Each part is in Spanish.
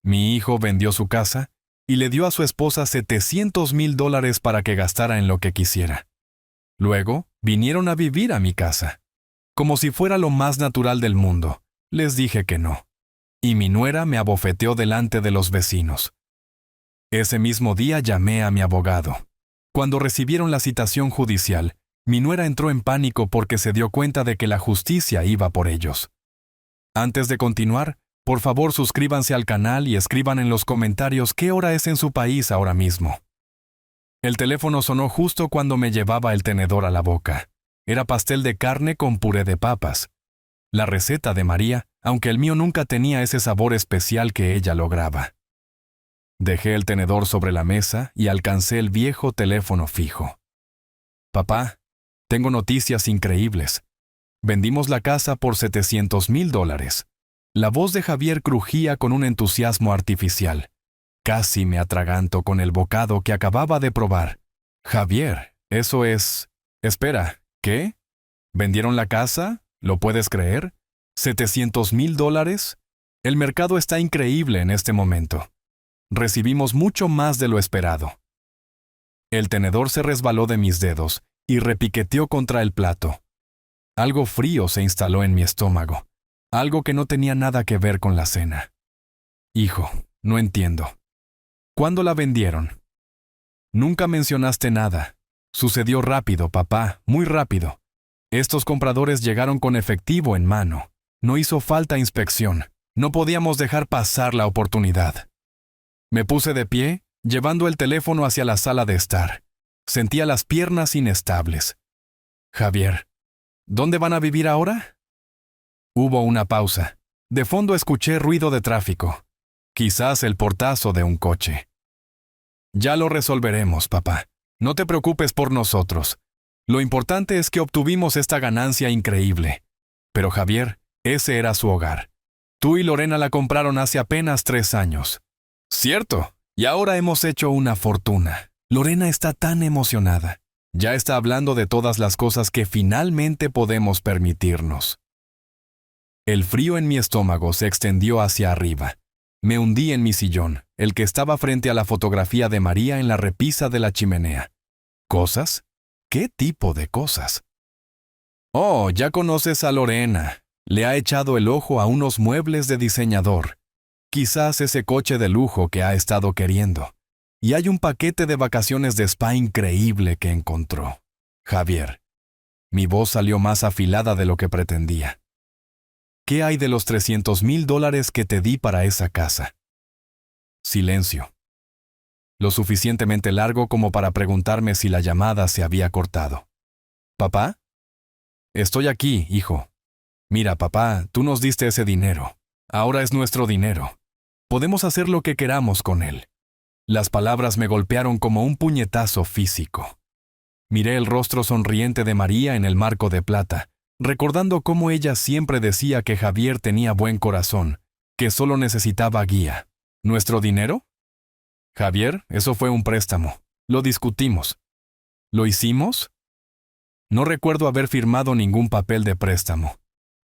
Mi hijo vendió su casa y le dio a su esposa $700,000 para que gastara en lo que quisiera. Luego, vinieron a vivir a mi casa. Como si fuera lo más natural del mundo, les dije que no. Y mi nuera me abofeteó delante de los vecinos. Ese mismo día llamé a mi abogado. Cuando recibieron la citación judicial, mi nuera entró en pánico porque se dio cuenta de que la justicia iba por ellos. Antes de continuar, por favor suscríbanse al canal y escriban en los comentarios qué hora es en su país ahora mismo. El teléfono sonó justo cuando me llevaba el tenedor a la boca. Era pastel de carne con puré de papas. La receta de María, aunque el mío nunca tenía ese sabor especial que ella lograba. Dejé el tenedor sobre la mesa y alcancé el viejo teléfono fijo. Papá, tengo noticias increíbles. Vendimos la casa por $700,000. La voz de Javier crujía con un entusiasmo artificial. Casi me atraganto con el bocado que acababa de probar. Javier, eso es... Espera, ¿qué? ¿Vendieron la casa? ¿Lo puedes creer? ¿$700,000? El mercado está increíble en este momento. Recibimos mucho más de lo esperado. El tenedor se resbaló de mis dedos y repiqueteó contra el plato. Algo frío se instaló en mi estómago, algo que no tenía nada que ver con la cena. Hijo, no entiendo. ¿Cuándo la vendieron? Nunca mencionaste nada. Sucedió rápido, papá, muy rápido. Estos compradores llegaron con efectivo en mano. No hizo falta inspección. No podíamos dejar pasar la oportunidad. Me puse de pie, llevando el teléfono hacia la sala de estar. Sentía las piernas inestables. Javier, ¿dónde van a vivir ahora? Hubo una pausa. De fondo escuché ruido de tráfico. Quizás el portazo de un coche. Ya lo resolveremos, papá. No te preocupes por nosotros. Lo importante es que obtuvimos esta ganancia increíble. Pero Javier, ese era su hogar. Tú y Lorena la compraron hace apenas 3 años. Cierto, y ahora hemos hecho una fortuna. Lorena está tan emocionada. Ya está hablando de todas las cosas que finalmente podemos permitirnos. El frío en mi estómago se extendió hacia arriba. Me hundí en mi sillón, el que estaba frente a la fotografía de María en la repisa de la chimenea. ¿Cosas? ¿Qué tipo de cosas? Oh, ya conoces a Lorena. Le ha echado el ojo a unos muebles de diseñador. Quizás ese coche de lujo que ha estado queriendo. Y hay un paquete de vacaciones de spa increíble que encontró. Javier. Mi voz salió más afilada de lo que pretendía. ¿Qué hay de los $300,000 que te di para esa casa? Silencio. Lo suficientemente largo como para preguntarme si la llamada se había cortado. ¿Papá? Estoy aquí, hijo. Mira, papá, tú nos diste ese dinero. Ahora es nuestro dinero. Podemos hacer lo que queramos con él. Las palabras me golpearon como un puñetazo físico. Miré el rostro sonriente de María en el marco de plata, recordando cómo ella siempre decía que Javier tenía buen corazón, que solo necesitaba guía. ¿Nuestro dinero? Javier, eso fue un préstamo. Lo discutimos. ¿Lo hicimos? No recuerdo haber firmado ningún papel de préstamo.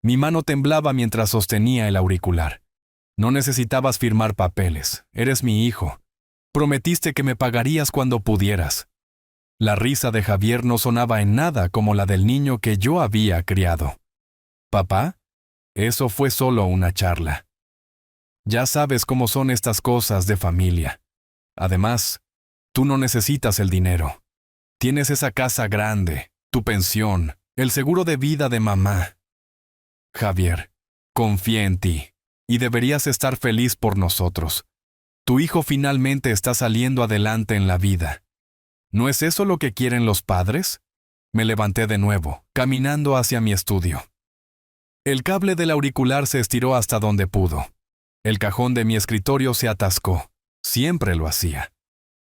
Mi mano temblaba mientras sostenía el auricular. No necesitabas firmar papeles. Eres mi hijo. Prometiste que me pagarías cuando pudieras. La risa de Javier no sonaba en nada como la del niño que yo había criado. ¿Papá? Eso fue solo una charla. Ya sabes cómo son estas cosas de familia. Además, tú no necesitas el dinero. Tienes esa casa grande, tu pensión, el seguro de vida de mamá. Javier, confía en ti, y deberías estar feliz por nosotros. Tu hijo finalmente está saliendo adelante en la vida. ¿No es eso lo que quieren los padres? Me levanté de nuevo, caminando hacia mi estudio. El cable del auricular se estiró hasta donde pudo. El cajón de mi escritorio se atascó. Siempre lo hacía.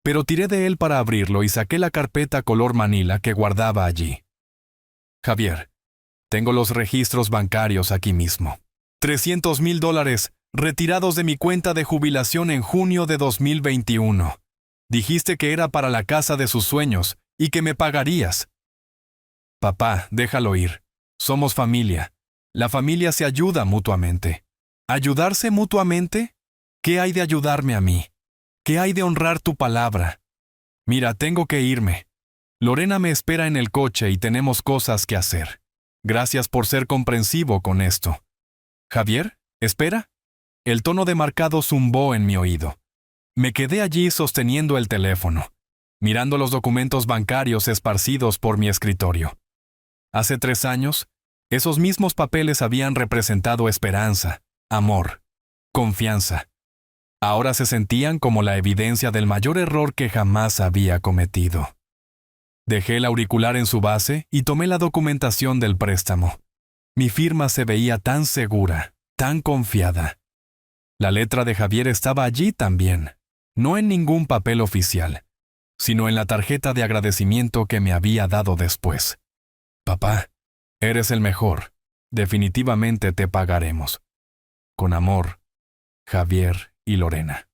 Pero tiré de él para abrirlo y saqué la carpeta color manila que guardaba allí. Javier, tengo los registros bancarios aquí mismo. $300,000 retirados de mi cuenta de jubilación en junio de 2021. Dijiste que era para la casa de sus sueños y que me pagarías. Papá, déjalo ir. Somos familia. La familia se ayuda mutuamente. ¿Ayudarse mutuamente? ¿Qué hay de ayudarme a mí? ¿Qué hay de honrar tu palabra? Mira, tengo que irme. Lorena me espera en el coche y tenemos cosas que hacer. Gracias por ser comprensivo con esto. Javier, ¿espera? El tono de marcado zumbó en mi oído. Me quedé allí sosteniendo el teléfono, mirando los documentos bancarios esparcidos por mi escritorio. Hace 3 años, esos mismos papeles habían representado esperanza, amor, confianza. Ahora se sentían como la evidencia del mayor error que jamás había cometido. Dejé el auricular en su base y tomé la documentación del préstamo. Mi firma se veía tan segura, tan confiada. La letra de Javier estaba allí también, no en ningún papel oficial, sino en la tarjeta de agradecimiento que me había dado después. Papá, eres el mejor. Definitivamente te pagaremos. Con amor, Javier y Lorena.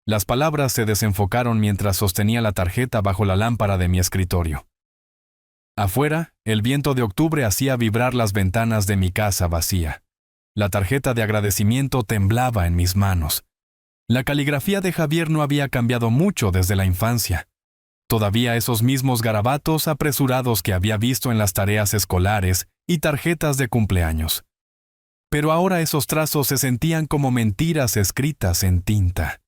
Las palabras se desenfocaron mientras sostenía la tarjeta bajo la lámpara de mi escritorio. Afuera, el viento de octubre hacía vibrar las ventanas de mi casa vacía. La tarjeta de agradecimiento temblaba en mis manos. La caligrafía de Javier no había cambiado mucho desde la infancia. Todavía esos mismos garabatos apresurados que había visto en las tareas escolares y tarjetas de cumpleaños. Pero ahora esos trazos se sentían como mentiras escritas en tinta.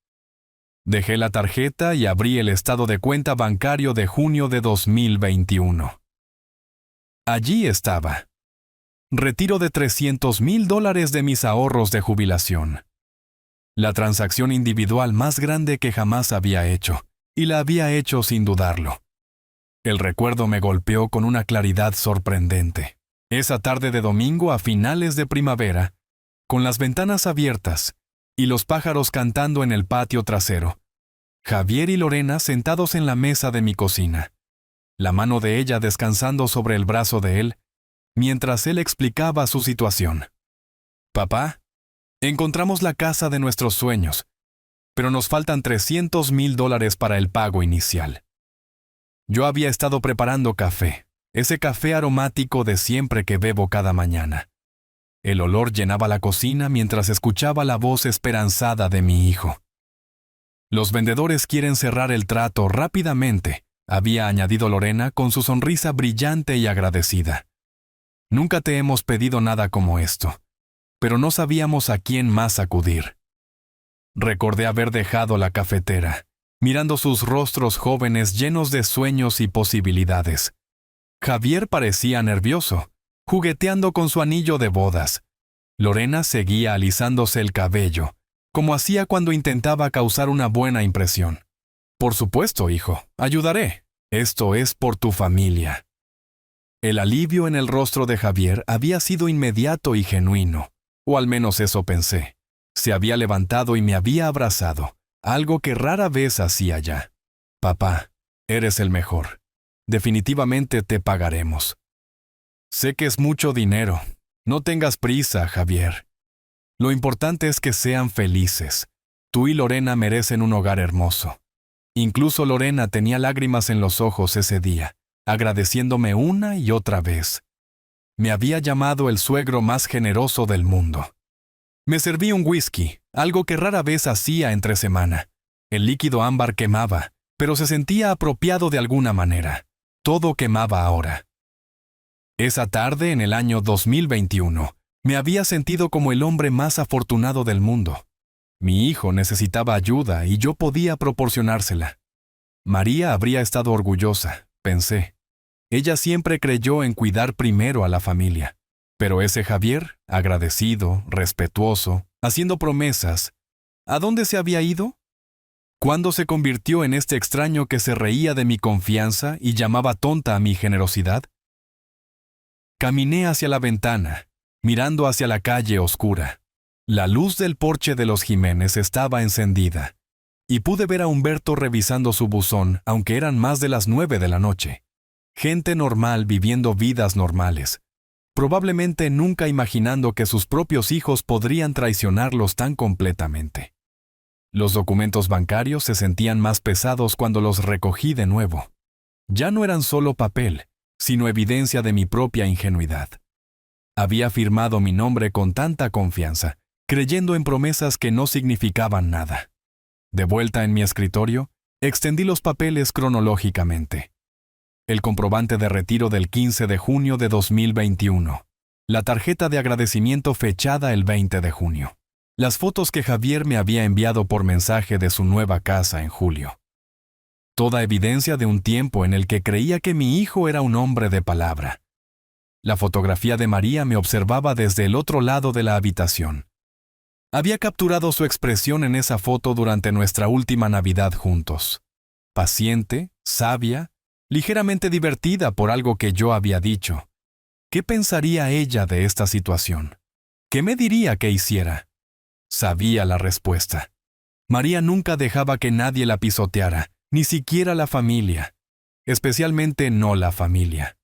Dejé la tarjeta y abrí el estado de cuenta bancario de junio de 2021. Allí estaba. Retiro de $300,000 de mis ahorros de jubilación. La transacción individual más grande que jamás había hecho, y la había hecho sin dudarlo. El recuerdo me golpeó con una claridad sorprendente. Esa tarde de domingo a finales de primavera, con las ventanas abiertas y los pájaros cantando en el patio trasero, Javier y Lorena sentados en la mesa de mi cocina, la mano de ella descansando sobre el brazo de él, mientras él explicaba su situación. Papá, encontramos la casa de nuestros sueños, pero nos faltan $300,000 para el pago inicial. Yo había estado preparando café, ese café aromático de siempre que bebo cada mañana. El olor llenaba la cocina mientras escuchaba la voz esperanzada de mi hijo. Los vendedores quieren cerrar el trato rápidamente, había añadido Lorena con su sonrisa brillante y agradecida. Nunca te hemos pedido nada como esto, pero no sabíamos a quién más acudir. Recordé haber dejado la cafetera, mirando sus rostros jóvenes llenos de sueños y posibilidades. Javier parecía nervioso, jugueteando con su anillo de bodas. Lorena seguía alisándose el cabello, como hacía cuando intentaba causar una buena impresión. Por supuesto, hijo, ayudaré. Esto es por tu familia. El alivio en el rostro de Javier había sido inmediato y genuino, o al menos eso pensé. Se había levantado y me había abrazado, algo que rara vez hacía ya. Papá, eres el mejor. Definitivamente te pagaremos. Sé que es mucho dinero. No tengas prisa, Javier. Lo importante es que sean felices. Tú y Lorena merecen un hogar hermoso. Incluso Lorena tenía lágrimas en los ojos ese día, agradeciéndome una y otra vez. Me había llamado el suegro más generoso del mundo. Me serví un whisky, algo que rara vez hacía entre semana. El líquido ámbar quemaba, pero se sentía apropiado de alguna manera. Todo quemaba ahora. Esa tarde, en el año 2021, me había sentido como el hombre más afortunado del mundo. Mi hijo necesitaba ayuda y yo podía proporcionársela. María habría estado orgullosa, pensé. Ella siempre creyó en cuidar primero a la familia. Pero ese Javier, agradecido, respetuoso, haciendo promesas, ¿a dónde se había ido? ¿Cuándo se convirtió en este extraño que se reía de mi confianza y llamaba tonta a mi generosidad? Caminé hacia la ventana, mirando hacia la calle oscura. La luz del porche de los Jiménez estaba encendida, y pude ver a Humberto revisando su buzón, aunque eran más de las 9 de la noche. Gente normal viviendo vidas normales, probablemente nunca imaginando que sus propios hijos podrían traicionarlos tan completamente. Los documentos bancarios se sentían más pesados cuando los recogí de nuevo. Ya no eran solo papel, sino evidencia de mi propia ingenuidad. Había firmado mi nombre con tanta confianza, creyendo en promesas que no significaban nada. De vuelta en mi escritorio, extendí los papeles cronológicamente. El comprobante de retiro del 15 de junio de 2021. La tarjeta de agradecimiento fechada el 20 de junio. Las fotos que Javier me había enviado por mensaje de su nueva casa en julio. Toda evidencia de un tiempo en el que creía que mi hijo era un hombre de palabra. La fotografía de María me observaba desde el otro lado de la habitación. Había capturado su expresión en esa foto durante nuestra última Navidad juntos. Paciente, sabia, ligeramente divertida por algo que yo había dicho. ¿Qué pensaría ella de esta situación? ¿Qué me diría que hiciera? Sabía la respuesta. María nunca dejaba que nadie la pisoteara, ni siquiera la familia. Especialmente no la familia.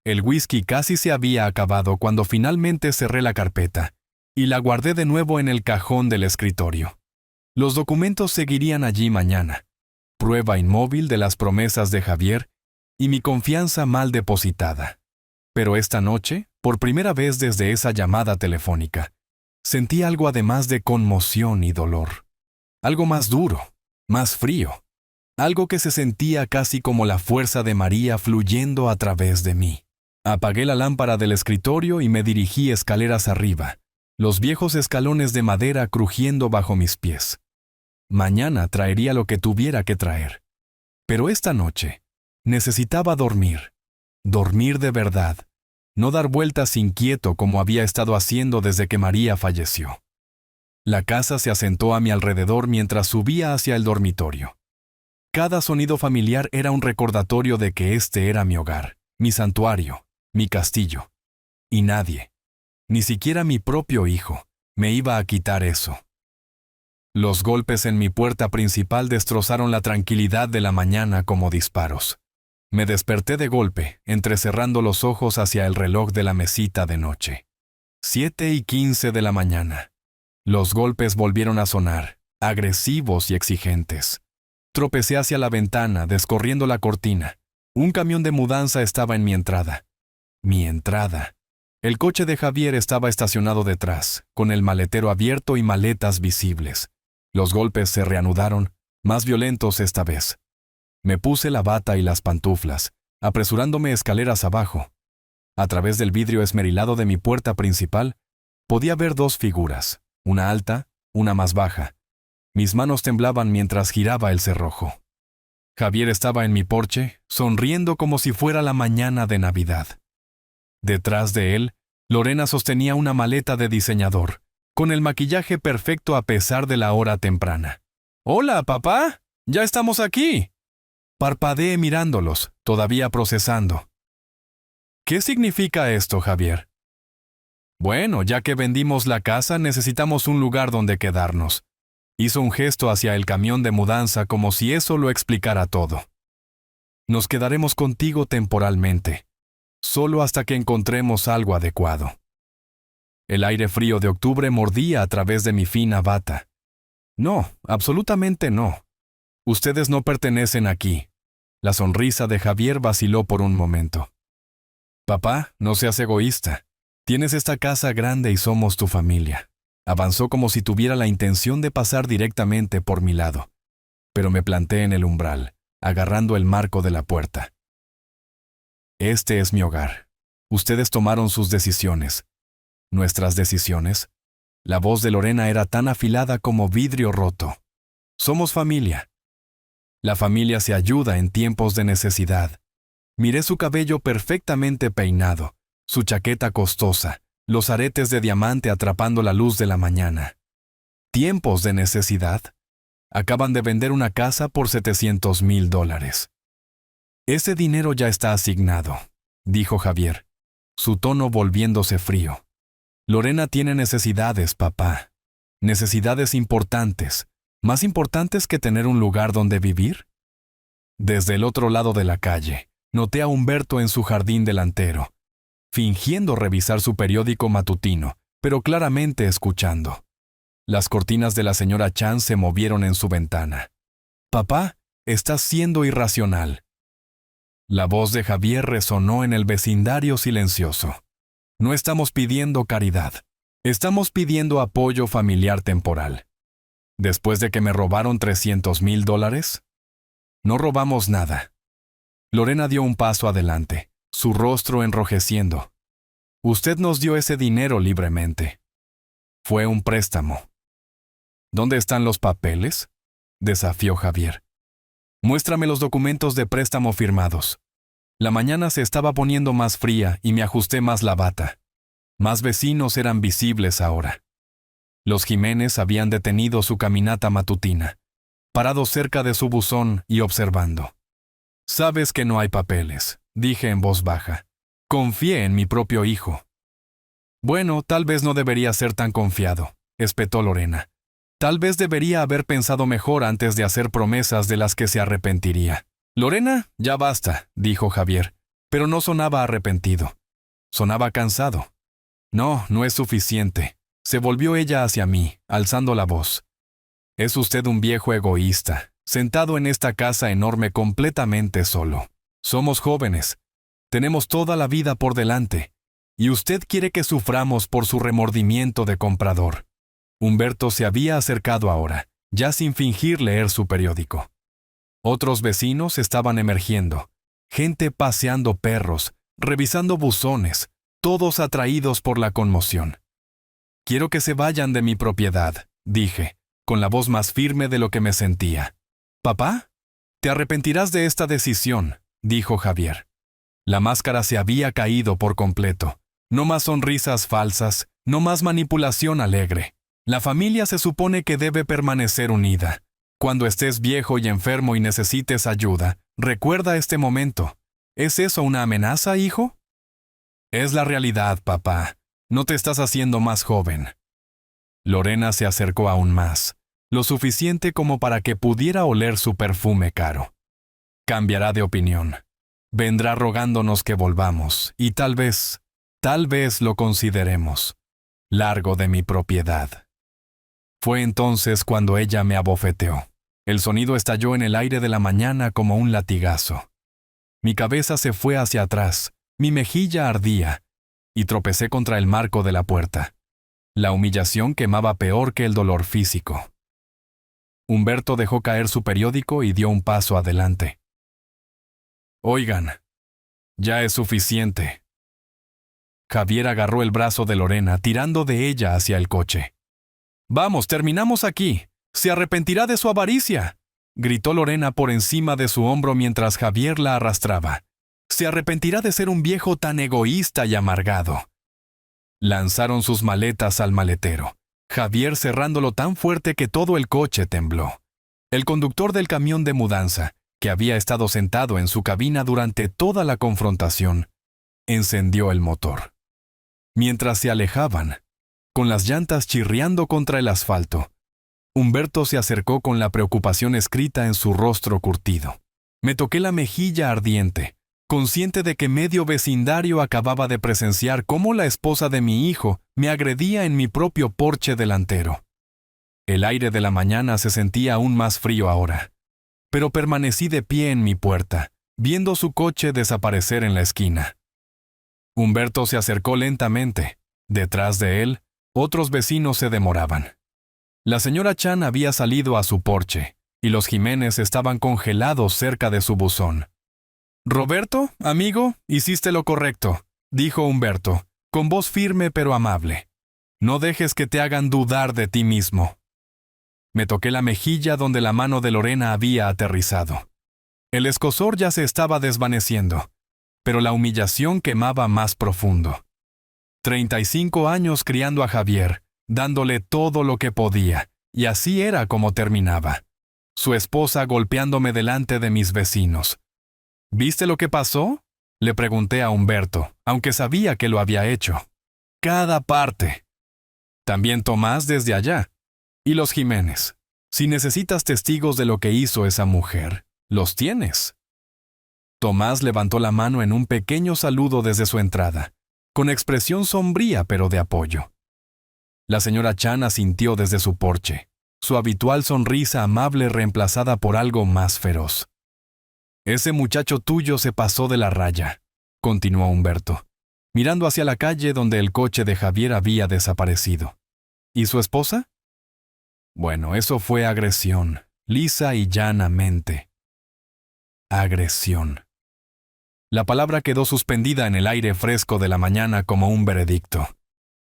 El whisky casi se había acabado cuando finalmente cerré la carpeta y la guardé de nuevo en el cajón del escritorio. Los documentos seguirían allí mañana. Prueba inmóvil de las promesas de Javier y mi confianza mal depositada. Pero esta noche, por primera vez desde esa llamada telefónica, sentí algo además de conmoción y dolor. Algo más duro, más frío. Algo que se sentía casi como la fuerza de María fluyendo a través de mí. Apagué la lámpara del escritorio y me dirigí escaleras arriba, los viejos escalones de madera crujiendo bajo mis pies. Mañana traería lo que tuviera que traer. Pero esta noche necesitaba dormir. Dormir de verdad. No dar vueltas inquieto como había estado haciendo desde que María falleció. La casa se asentó a mi alrededor mientras subía hacia el dormitorio. Cada sonido familiar era un recordatorio de que este era mi hogar, mi santuario, mi castillo. Y nadie, ni siquiera mi propio hijo, me iba a quitar eso. Los golpes en mi puerta principal destrozaron la tranquilidad de la mañana como disparos. Me desperté de golpe, entrecerrando los ojos hacia el reloj de la mesita de noche. 7:15 de la mañana. Los golpes volvieron a sonar, agresivos y exigentes. Tropecé hacia la ventana, descorriendo la cortina. Un camión de mudanza estaba en mi entrada. Mi entrada. El coche de Javier estaba estacionado detrás, con el maletero abierto y maletas visibles. Los golpes se reanudaron, más violentos esta vez. Me puse la bata y las pantuflas, apresurándome escaleras abajo. A través del vidrio esmerilado de mi puerta principal, podía ver dos figuras, una alta, una más baja. Mis manos temblaban mientras giraba el cerrojo. Javier estaba en mi porche, sonriendo como si fuera la mañana de Navidad. Detrás de él, Lorena sostenía una maleta de diseñador, con el maquillaje perfecto a pesar de la hora temprana. «¡Hola, papá! ¡Ya estamos aquí!» Parpadeé mirándolos, todavía procesando. «¿Qué significa esto, Javier?» «Bueno, ya que vendimos la casa, necesitamos un lugar donde quedarnos». Hizo un gesto hacia el camión de mudanza como si eso lo explicara todo. «Nos quedaremos contigo temporalmente, solo hasta que encontremos algo adecuado». El aire frío de octubre mordía a través de mi fina bata. «No, absolutamente no. Ustedes no pertenecen aquí». La sonrisa de Javier vaciló por un momento. «Papá, no seas egoísta. Tienes esta casa grande y somos tu familia». Avanzó como si tuviera la intención de pasar directamente por mi lado, pero me planté en el umbral, agarrando el marco de la puerta. «Este es mi hogar. Ustedes tomaron sus decisiones. ¿Nuestras decisiones?» La voz de Lorena era tan afilada como vidrio roto. «Somos familia. La familia se ayuda en tiempos de necesidad». Miré su cabello perfectamente peinado, su chaqueta costosa, los aretes de diamante atrapando la luz de la mañana. ¿Tiempos de necesidad? Acaban de vender una casa por $700,000. «Ese dinero ya está asignado», dijo Javier, su tono volviéndose frío. «Lorena tiene necesidades, papá. Necesidades importantes, más importantes que tener un lugar donde vivir». Desde el otro lado de la calle, noté a Humberto en su jardín delantero, fingiendo revisar su periódico matutino, pero claramente escuchando. Las cortinas de la señora Chan se movieron en su ventana. «Papá, estás siendo irracional». La voz de Javier resonó en el vecindario silencioso. «No estamos pidiendo caridad. Estamos pidiendo apoyo familiar temporal. ¿Después de que me robaron $300,000? No robamos nada. Lorena dio un paso adelante, su rostro enrojeciendo. Usted nos dio ese dinero libremente. Fue un préstamo. ¿Dónde están los papeles?, desafió Javier. Muéstrame los documentos de préstamo firmados. La mañana se estaba poniendo más fría y me ajusté más la bata. Más vecinos eran visibles ahora. Los Jiménez habían detenido su caminata matutina, parados cerca de su buzón y observando. «Sabes que no hay papeles», dije en voz baja. «Confié en mi propio hijo». «Bueno, tal vez no debería ser tan confiado», espetó Lorena. «Tal vez debería haber pensado mejor antes de hacer promesas de las que se arrepentiría». «Lorena, ya basta», dijo Javier, pero no sonaba arrepentido. Sonaba cansado. «No, no es suficiente». Se volvió ella hacia mí, alzando la voz. «Es usted un viejo egoísta, sentado en esta casa enorme completamente solo. Somos jóvenes. Tenemos toda la vida por delante. Y usted quiere que suframos por su remordimiento de comprador». Humberto se había acercado ahora, ya sin fingir leer su periódico. Otros vecinos estaban emergiendo. Gente paseando perros, revisando buzones, todos atraídos por la conmoción. «Quiero que se vayan de mi propiedad», dije, con la voz más firme de lo que me sentía. «¿Papá? Te arrepentirás de esta decisión», dijo Javier. La máscara se había caído por completo. No más sonrisas falsas, no más manipulación alegre. La familia se supone que debe permanecer unida. Cuando estés viejo y enfermo y necesites ayuda, recuerda este momento. ¿Es eso una amenaza, hijo? Es la realidad, papá. No te estás haciendo más joven. Lorena se acercó aún más, lo suficiente como para que pudiera oler su perfume caro. Cambiará de opinión. Vendrá rogándonos que volvamos, y tal vez lo consideremos. Largo de mi propiedad. Fue entonces cuando ella me abofeteó. El sonido estalló en el aire de la mañana como un latigazo. Mi cabeza se fue hacia atrás, mi mejilla ardía, y tropecé contra el marco de la puerta. La humillación quemaba peor que el dolor físico. Humberto dejó caer su periódico y dio un paso adelante. «Oigan, ya es suficiente». Javier agarró el brazo de Lorena, tirando de ella hacia el coche. «Vamos, terminamos aquí. Se arrepentirá de su avaricia», gritó Lorena por encima de su hombro mientras Javier la arrastraba. «Se arrepentirá de ser un viejo tan egoísta y amargado». Lanzaron sus maletas al maletero, Javier cerrándolo tan fuerte que todo el coche tembló. El conductor del camión de mudanza, que había estado sentado en su cabina durante toda la confrontación, encendió el motor. Mientras se alejaban, con las llantas chirriando contra el asfalto, Humberto se acercó con la preocupación escrita en su rostro curtido. Me toqué la mejilla ardiente, consciente de que medio vecindario acababa de presenciar cómo la esposa de mi hijo me agredía en mi propio porche delantero. El aire de la mañana se sentía aún más frío ahora, pero permanecí de pie en mi puerta, viendo su coche desaparecer en la esquina. Humberto se acercó lentamente. Detrás de él, otros vecinos se demoraban. La señora Chan había salido a su porche, y los Jiménez estaban congelados cerca de su buzón. «Roberto, amigo, hiciste lo correcto», dijo Humberto, con voz firme pero amable. «No dejes que te hagan dudar de ti mismo». Me toqué la mejilla donde la mano de Lorena había aterrizado. El escozor ya se estaba desvaneciendo, pero la humillación quemaba más profundo. 35 años criando a Javier, dándole todo lo que podía, y así era como terminaba. Su esposa golpeándome delante de mis vecinos. «¿Viste lo que pasó?», le pregunté a Humberto, aunque sabía que lo había hecho. «Cada parte». También Tomás desde allá. Y los Jiménez. Si necesitas testigos de lo que hizo esa mujer, los tienes. Tomás levantó la mano en un pequeño saludo desde su entrada, con expresión sombría pero de apoyo. La señora Chan asintió desde su porche, su habitual sonrisa amable reemplazada por algo más feroz. «Ese muchacho tuyo se pasó de la raya», continuó Humberto. mirando hacia la calle donde el coche de Javier había desaparecido. ¿Y su esposa? Bueno, eso fue agresión, lisa y llanamente. Agresión. La palabra quedó suspendida en el aire fresco de la mañana como un veredicto.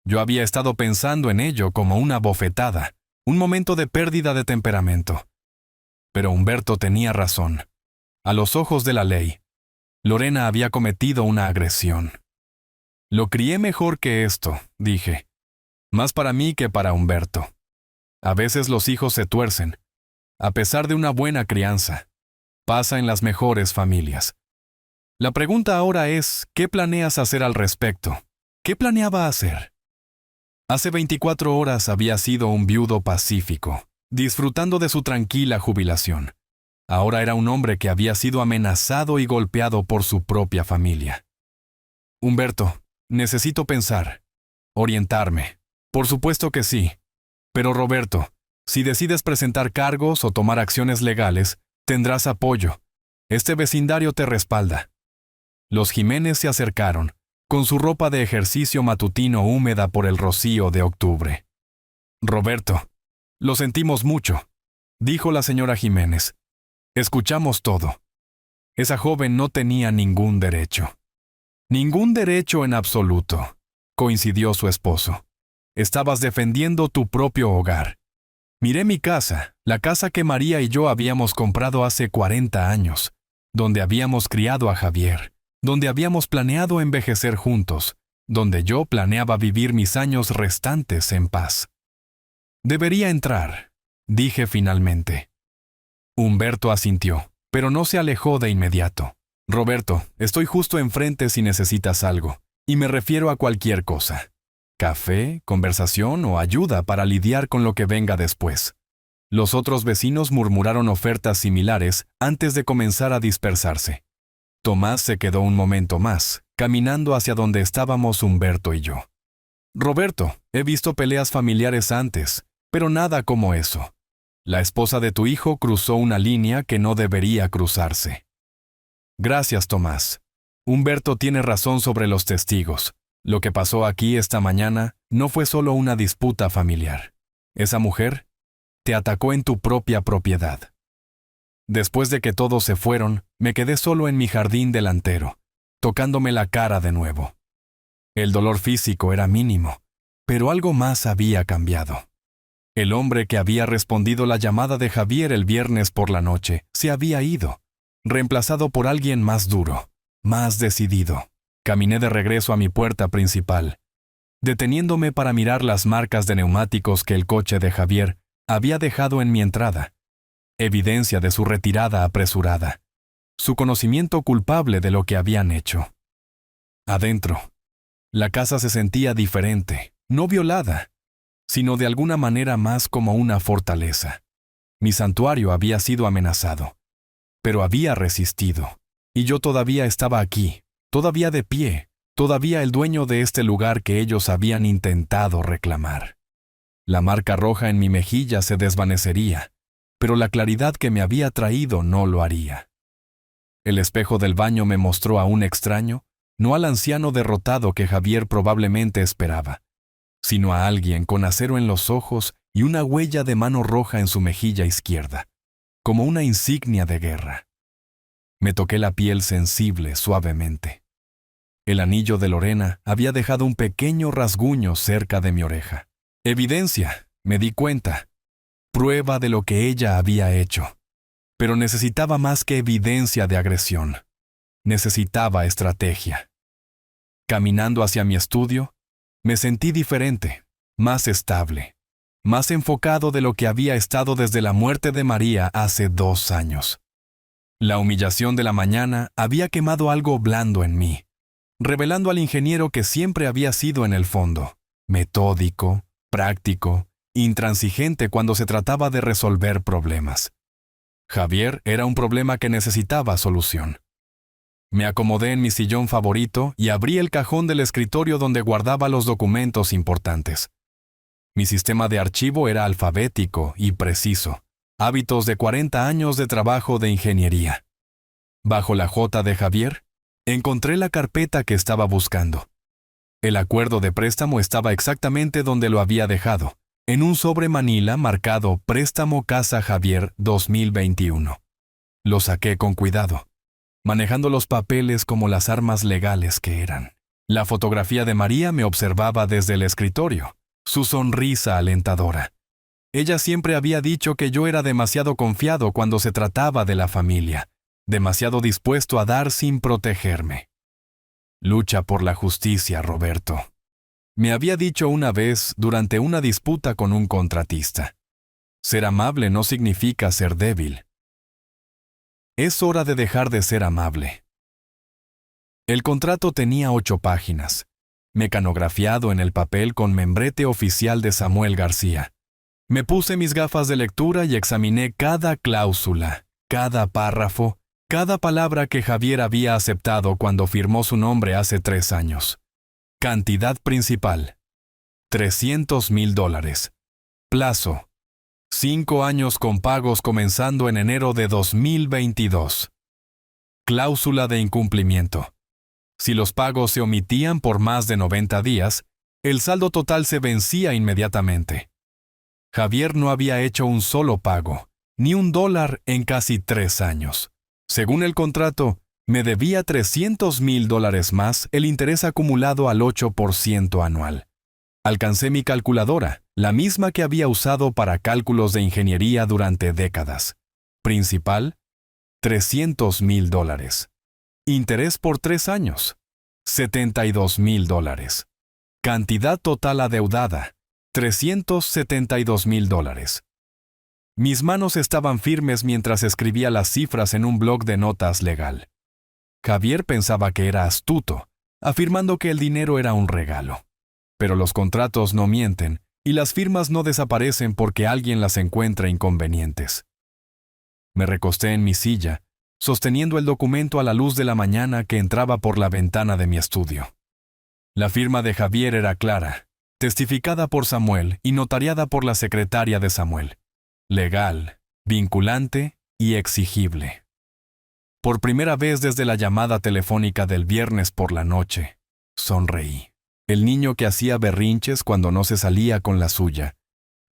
Yo había estado pensando en ello como una bofetada, un momento de pérdida de temperamento. Pero Humberto tenía razón. A los ojos de la ley, Lorena había cometido una agresión. Lo crié mejor que esto, dije. Más para mí que para Humberto. A veces los hijos se tuercen. A pesar de una buena crianza, pasa en las mejores familias. La pregunta ahora es, ¿qué planeas hacer al respecto? ¿Qué planeaba hacer? Hace 24 horas había sido un viudo pacífico, disfrutando de su tranquila jubilación. Ahora era un hombre que había sido amenazado y golpeado por su propia familia. Humberto, necesito pensar, orientarme. Por supuesto que sí. Pero Roberto, si decides presentar cargos o tomar acciones legales, tendrás apoyo. Este vecindario te respalda. Los Jiménez se acercaron, con su ropa de ejercicio matutino húmeda por el rocío de octubre. Roberto, lo sentimos mucho, dijo la señora Jiménez. Escuchamos todo. Esa joven no tenía ningún derecho. Ningún derecho en absoluto, coincidió su esposo. Estabas defendiendo tu propio hogar. Miré mi casa, la casa que María y yo habíamos comprado hace 40 años, donde habíamos criado a Javier, donde habíamos planeado envejecer juntos, donde yo planeaba vivir mis años restantes en paz. Debería entrar, dije finalmente. Humberto asintió, pero no se alejó de inmediato. Roberto, estoy justo enfrente si necesitas algo, y me refiero a cualquier cosa. Café, conversación o ayuda para lidiar con lo que venga después. Los otros vecinos murmuraron ofertas similares antes de comenzar a dispersarse. Tomás se quedó un momento más, caminando hacia donde estábamos Humberto y yo. Roberto, he visto peleas familiares antes, pero nada como eso. La esposa de tu hijo cruzó una línea que no debería cruzarse. Gracias, Tomás. Humberto tiene razón sobre los testigos. Lo que pasó aquí esta mañana no fue solo una disputa familiar. Esa mujer te atacó en tu propia propiedad. Después de que todos se fueron, me quedé solo en mi jardín delantero, tocándome la cara de nuevo. El dolor físico era mínimo, pero algo más había cambiado. El hombre que había respondido la llamada de Javier el viernes por la noche se había ido, reemplazado por alguien más duro, más decidido. Caminé de regreso a mi puerta principal, deteniéndome para mirar las marcas de neumáticos que el coche de Javier había dejado en mi entrada, evidencia de su retirada apresurada, su conocimiento culpable de lo que habían hecho. Adentro, la casa se sentía diferente, no violada, sino de alguna manera más como una fortaleza. Mi santuario había sido amenazado, pero había resistido, y yo todavía estaba aquí, todavía de pie, todavía el dueño de este lugar que ellos habían intentado reclamar. La marca roja en mi mejilla se desvanecería, pero la claridad que me había traído no lo haría. El espejo del baño me mostró a un extraño, no al anciano derrotado que Javier probablemente esperaba, sino a alguien con acero en los ojos y una huella de mano roja en su mejilla izquierda, como una insignia de guerra. Me toqué la piel sensible suavemente. El anillo de Lorena había dejado un pequeño rasguño cerca de mi oreja. Evidencia, me di cuenta. Prueba de lo que ella había hecho. Pero necesitaba más que evidencia de agresión. Necesitaba estrategia. Caminando hacia mi estudio, me sentí diferente, más estable, más enfocado de lo que había estado desde la muerte de María hace 2 años. La humillación de la mañana había quemado algo blando en mí, revelando al ingeniero que siempre había sido en el fondo, metódico, práctico, intransigente cuando se trataba de resolver problemas. Javier era un problema que necesitaba solución. Me acomodé en mi sillón favorito y abrí el cajón del escritorio donde guardaba los documentos importantes. Mi sistema de archivo era alfabético y preciso, hábitos de 40 años de trabajo de ingeniería. Bajo la J de Javier, encontré la carpeta que estaba buscando. El acuerdo de préstamo estaba exactamente donde lo había dejado, en un sobre manila marcado Préstamo Casa Javier 2021. Lo saqué con cuidado, manejando los papeles como las armas legales que eran. La fotografía de María me observaba desde el escritorio, su sonrisa alentadora. Ella siempre había dicho que yo era demasiado confiado cuando se trataba de la familia, demasiado dispuesto a dar sin protegerme. Lucha por la justicia, Roberto. Me había dicho una vez durante una disputa con un contratista. Ser amable no significa ser débil. Es hora de dejar de ser amable. El contrato tenía 8 páginas, mecanografiado en el papel con membrete oficial de Samuel García. Me puse mis gafas de lectura y examiné cada cláusula, cada párrafo, cada palabra que Javier había aceptado cuando firmó su nombre hace 3 años. Cantidad principal: $300,000. Plazo: 5 años con pagos comenzando en enero de 2022. Cláusula de incumplimiento: si los pagos se omitían por más de 90 días, el saldo total se vencía inmediatamente. Javier no había hecho un solo pago, ni $1 en casi 3 años. Según el contrato, me debía $300,000 más el interés acumulado al 8% anual. Alcancé mi calculadora, la misma que había usado para cálculos de ingeniería durante décadas. Principal: $300,000. Interés por 3 años: $72,000. Cantidad total adeudada: $372,000. Mis manos estaban firmes mientras escribía las cifras en un bloc de notas legal. Javier pensaba que era astuto, afirmando que el dinero era un regalo. Pero los contratos no mienten y las firmas no desaparecen porque alguien las encuentra inconvenientes. Me recosté en mi silla, sosteniendo el documento a la luz de la mañana que entraba por la ventana de mi estudio. La firma de Javier era clara, testificada por Samuel y notariada por la secretaria de Samuel. Legal, vinculante y exigible. Por primera vez desde la llamada telefónica del viernes por la noche, sonreí. El niño que hacía berrinches cuando no se salía con la suya,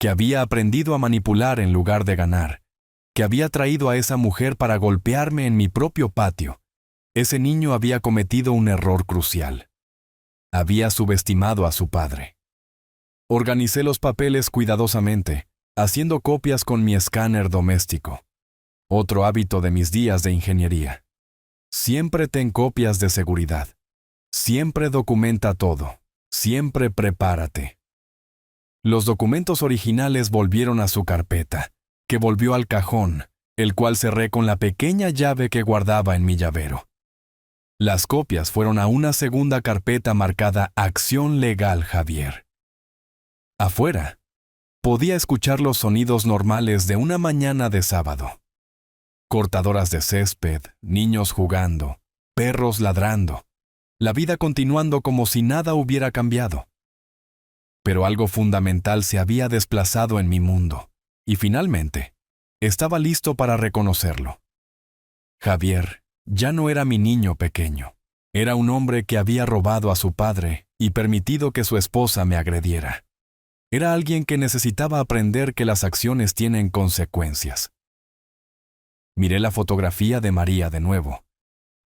que había aprendido a manipular en lugar de ganar, que había traído a esa mujer para golpearme en mi propio patio. Ese niño había cometido un error crucial. Había subestimado a su padre. Organicé los papeles cuidadosamente, haciendo copias con mi escáner doméstico. Otro hábito de mis días de ingeniería. Siempre ten copias de seguridad. Siempre documenta todo. Siempre prepárate. Los documentos originales volvieron a su carpeta, que volvió al cajón, el cual cerré con la pequeña llave que guardaba en mi llavero. Las copias fueron a una segunda carpeta marcada Acción Legal Javier. Afuera, podía escuchar los sonidos normales de una mañana de sábado. Cortadoras de césped, niños jugando, perros ladrando, la vida continuando como si nada hubiera cambiado. Pero algo fundamental se había desplazado en mi mundo, y finalmente, estaba listo para reconocerlo. Javier ya no era mi niño pequeño. Era un hombre que había robado a su padre y permitido que su esposa me agrediera. Era alguien que necesitaba aprender que las acciones tienen consecuencias. Miré la fotografía de María de nuevo,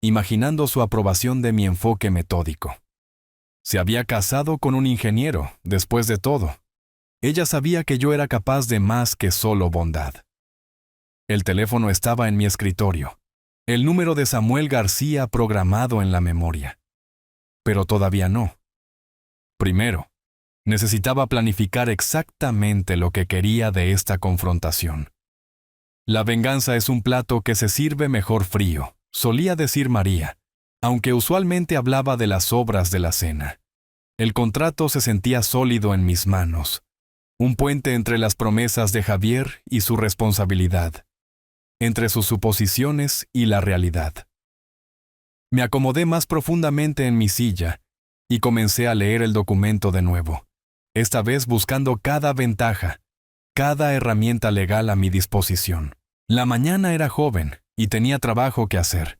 imaginando su aprobación de mi enfoque metódico. Se había casado con un ingeniero, después de todo. Ella sabía que yo era capaz de más que solo bondad. El teléfono estaba en mi escritorio, el número de Samuel García programado en la memoria. Pero todavía no. Primero, necesitaba planificar exactamente lo que quería de esta confrontación. La venganza es un plato que se sirve mejor frío, solía decir María, aunque usualmente hablaba de las sobras de la cena. El contrato se sentía sólido en mis manos, un puente entre las promesas de Javier y su responsabilidad, entre sus suposiciones y la realidad. Me acomodé más profundamente en mi silla y comencé a leer el documento de nuevo, esta vez buscando cada ventaja, cada herramienta legal a mi disposición. La mañana era joven y tenía trabajo que hacer.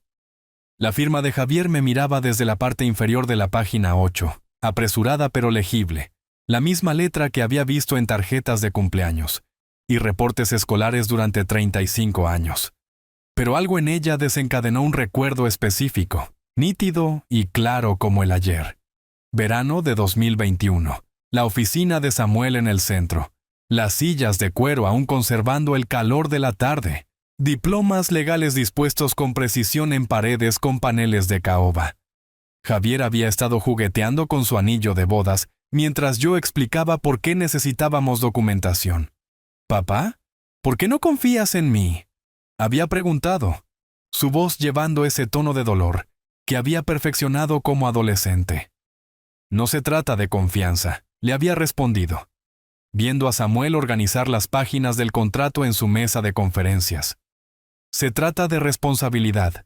La firma de Javier me miraba desde la parte inferior de la página 8, apresurada pero legible, la misma letra que había visto en tarjetas de cumpleaños y reportes escolares durante 35 años. Pero algo en ella desencadenó un recuerdo específico, nítido y claro como el ayer. Verano de 2021. La oficina de Samuel en el centro. Las sillas de cuero aún conservando el calor de la tarde. Diplomas legales dispuestos con precisión en paredes con paneles de caoba. Javier había estado jugueteando con su anillo de bodas mientras yo explicaba por qué necesitábamos documentación. «Papá, ¿por qué no confías en mí?», había preguntado, su voz llevando ese tono de dolor que había perfeccionado como adolescente. «No se trata de confianza», le había respondido, viendo a Samuel organizar las páginas del contrato en su mesa de conferencias. «Se trata de responsabilidad,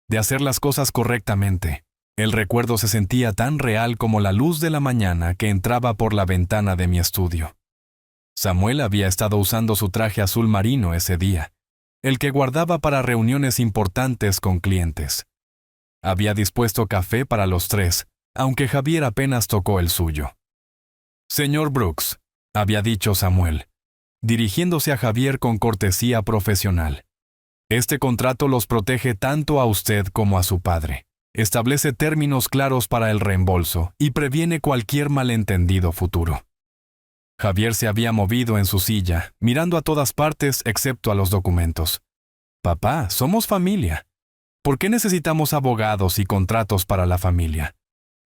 de hacer las cosas correctamente». El recuerdo se sentía tan real como la luz de la mañana que entraba por la ventana de mi estudio. Samuel había estado usando su traje azul marino ese día, el que guardaba para reuniones importantes con clientes. Había dispuesto café para los tres, aunque Javier apenas tocó el suyo. «Señor Brooks», había dicho Samuel, dirigiéndose a Javier con cortesía profesional. «Este contrato los protege tanto a usted como a su padre. Establece términos claros para el reembolso y previene cualquier malentendido futuro». Javier se había movido en su silla, mirando a todas partes excepto a los documentos. «Papá, somos familia. ¿Por qué necesitamos abogados y contratos para la familia?»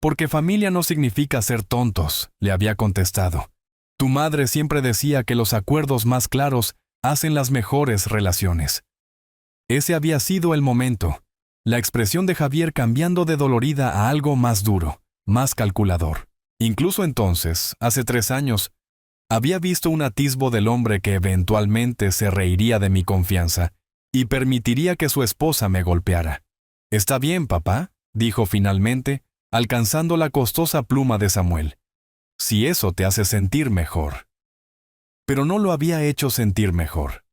«Porque familia no significa ser tontos», le había contestado. «Tu madre siempre decía que los acuerdos más claros hacen las mejores relaciones». Ese había sido el momento. La expresión de Javier cambiando de dolorida a algo más duro, más calculador. Incluso entonces, hace 3 años, había visto un atisbo del hombre que eventualmente se reiría de mi confianza y permitiría que su esposa me golpeara. «Está bien, papá», dijo finalmente, alcanzando la costosa pluma de Samuel. «Si eso te hace sentir mejor». Pero no lo había hecho sentir mejor.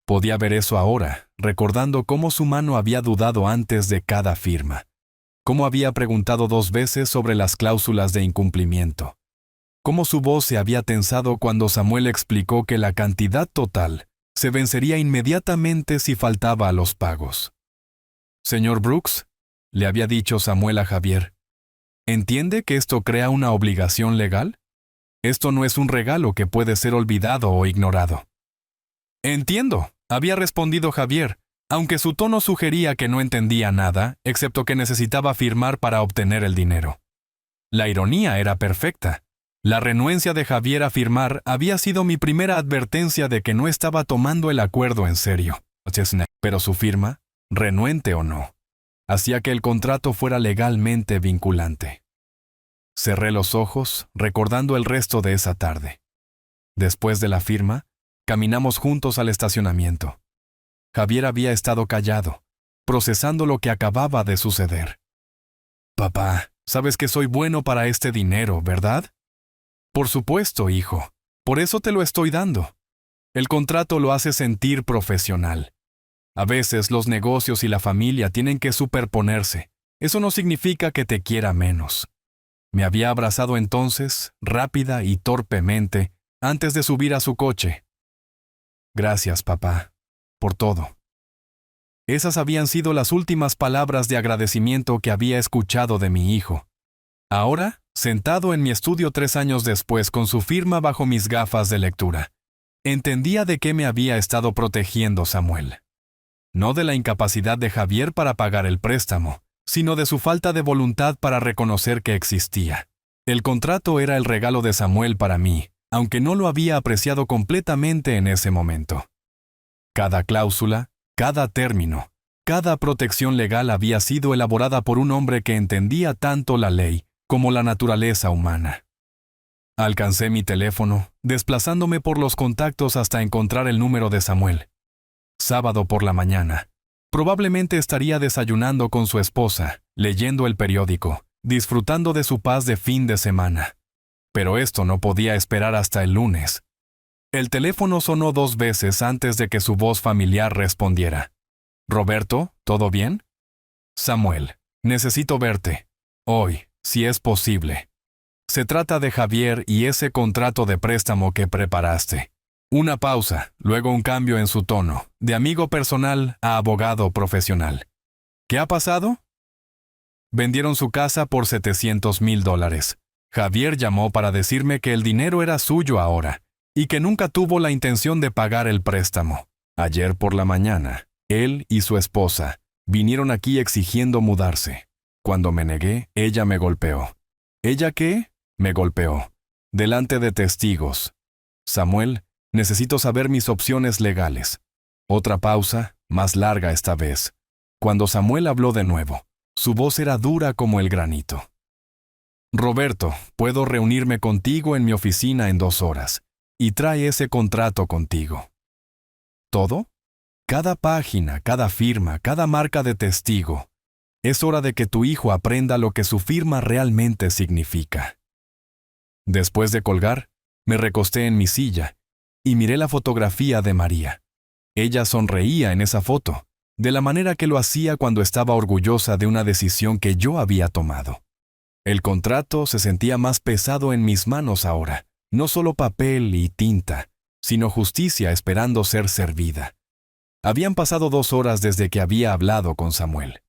Podía ver eso ahora, recordando cómo su mano había dudado antes de cada firma, cómo había preguntado 2 veces sobre las cláusulas de incumplimiento, cómo su voz se había tensado cuando Samuel explicó que la cantidad total se vencería inmediatamente si faltaba a los pagos. «Señor Brooks», le había dicho Samuel a Javier, ¿entiende que esto crea una obligación legal? Esto no es un regalo que puede ser olvidado o ignorado. «Entiendo», había respondido Javier, aunque su tono sugería que no entendía nada, excepto que necesitaba firmar para obtener el dinero. La ironía era perfecta. La renuencia de Javier a firmar había sido mi primera advertencia de que no estaba tomando el acuerdo en serio. Pero su firma, renuente o no, hacía que el contrato fuera legalmente vinculante. Cerré los ojos, recordando el resto de esa tarde. Después de la firma, caminamos juntos al estacionamiento. Javier había estado callado, procesando lo que acababa de suceder. «Papá, sabes que soy bueno para este dinero, ¿verdad?» «Por supuesto, hijo. Por eso te lo estoy dando. El contrato lo hace sentir profesional. A veces los negocios y la familia tienen que superponerse. Eso no significa que te quiera menos». Me había abrazado entonces, rápida y torpemente, antes de subir a su coche. «Gracias, papá, por todo». Esas habían sido las últimas palabras de agradecimiento que había escuchado de mi hijo. Ahora, sentado en mi estudio 3 años después con su firma bajo mis gafas de lectura, entendía de qué me había estado protegiendo Samuel. No de la incapacidad de Javier para pagar el préstamo, sino de su falta de voluntad para reconocer que existía. El contrato era el regalo de Samuel para mí, aunque no lo había apreciado completamente en ese momento. Cada cláusula, cada término, cada protección legal había sido elaborada por un hombre que entendía tanto la ley como la naturaleza humana. Alcancé mi teléfono, desplazándome por los contactos hasta encontrar el número de Samuel. Sábado por la mañana. Probablemente estaría desayunando con su esposa, leyendo el periódico, disfrutando de su paz de fin de semana. Pero esto no podía esperar hasta el lunes. El teléfono sonó 2 veces antes de que su voz familiar respondiera. «Roberto, ¿todo bien?» «Samuel, necesito verte. Hoy, si es posible». Se trata de Javier y ese contrato de préstamo que preparaste. Una pausa, luego un cambio en su tono, de amigo personal a abogado profesional. ¿Qué ha pasado? Vendieron su casa por $700,000. Javier llamó para decirme que el dinero era suyo ahora y que nunca tuvo la intención de pagar el préstamo. Ayer por la mañana, él y su esposa vinieron aquí exigiendo mudarse. Cuando me negué, ella me golpeó. ¿Ella qué? Me golpeó. Delante de testigos. Samuel, necesito saber mis opciones legales. Otra pausa, más larga esta vez. Cuando Samuel habló de nuevo, su voz era dura como el granito. Roberto, puedo reunirme contigo en mi oficina en 2 horas. Y trae ese contrato contigo. ¿Todo? Cada página, cada firma, cada marca de testigo. Es hora de que tu hijo aprenda lo que su firma realmente significa. Después de colgar, me recosté en mi silla y miré la fotografía de María. Ella sonreía en esa foto, de la manera que lo hacía cuando estaba orgullosa de una decisión que yo había tomado. El contrato se sentía más pesado en mis manos ahora, no solo papel y tinta, sino justicia esperando ser servida. Habían pasado 2 horas desde que había hablado con Samuel.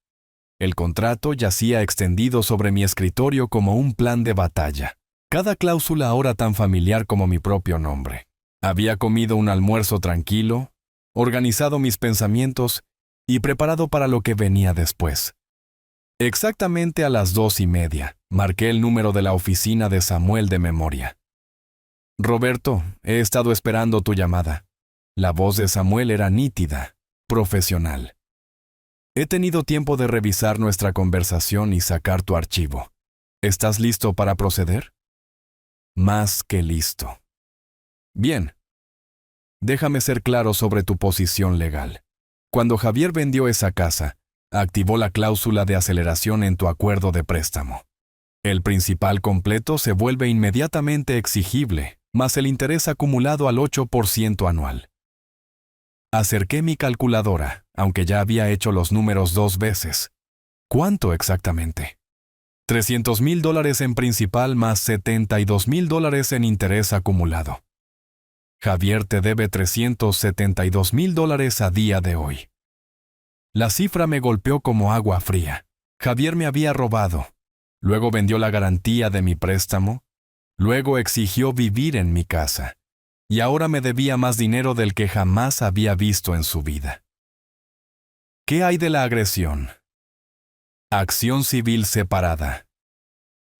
El contrato yacía extendido sobre mi escritorio como un plan de batalla. Cada cláusula ahora tan familiar como mi propio nombre. Había comido un almuerzo tranquilo, organizado mis pensamientos y preparado para lo que venía después. Exactamente a las 2:30, marqué el número de la oficina de Samuel de memoria. Roberto, he estado esperando tu llamada. La voz de Samuel era nítida, profesional. He tenido tiempo de revisar nuestra conversación y sacar tu archivo. ¿Estás listo para proceder? Más que listo. Bien. Déjame ser claro sobre tu posición legal. Cuando Javier vendió esa casa, activó la cláusula de aceleración en tu acuerdo de préstamo. El principal completo se vuelve inmediatamente exigible, más el interés acumulado al 8% anual. Acerqué mi calculadora, aunque ya había hecho los números 2 veces. ¿Cuánto exactamente? $300,000 en principal más $72,000 en interés acumulado. Javier te debe $372,000 a día de hoy. La cifra me golpeó como agua fría. Javier me había robado. Luego vendió la garantía de mi préstamo. Luego exigió vivir en mi casa. Y ahora me debía más dinero del que jamás había visto en su vida. ¿Qué hay de la agresión? Acción civil separada.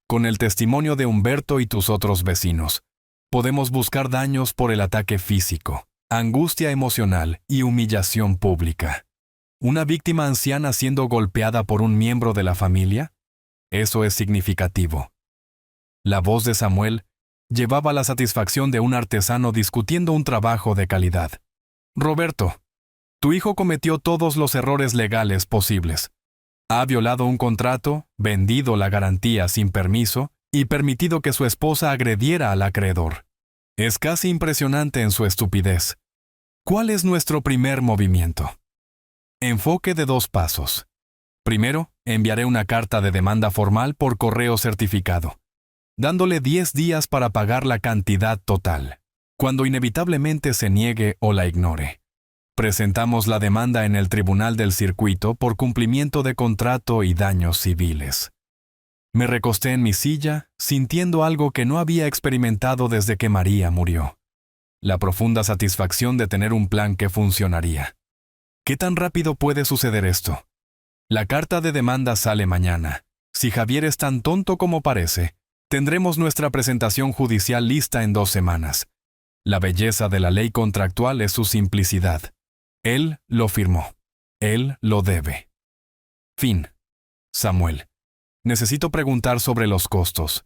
Con el testimonio de Humberto y tus otros vecinos, podemos buscar daños por el ataque físico, angustia emocional y humillación pública. ¿Una víctima anciana siendo golpeada por un miembro de la familia? Eso es significativo. La voz de Samuel llevaba la satisfacción de un artesano discutiendo un trabajo de calidad. Roberto, tu hijo cometió todos los errores legales posibles. Ha violado un contrato, vendido la garantía sin permiso y permitido que su esposa agrediera al acreedor. Es casi impresionante en su estupidez. ¿Cuál es nuestro primer movimiento? Enfoque de 2 pasos. Primero, enviaré una carta de demanda formal por correo certificado, dándole 10 días para pagar la cantidad total, cuando inevitablemente se niegue o la ignore. Presentamos la demanda en el Tribunal del Circuito por cumplimiento de contrato y daños civiles. Me recosté en mi silla, sintiendo algo que no había experimentado desde que María murió. La profunda satisfacción de tener un plan que funcionaría. ¿Qué tan rápido puede suceder esto? La carta de demanda sale mañana. Si Javier es tan tonto como parece, tendremos nuestra presentación judicial lista en 2 semanas. La belleza de la ley contractual es su simplicidad. Él lo firmó. Él lo debe. Fin. Samuel. Necesito preguntar sobre los costos.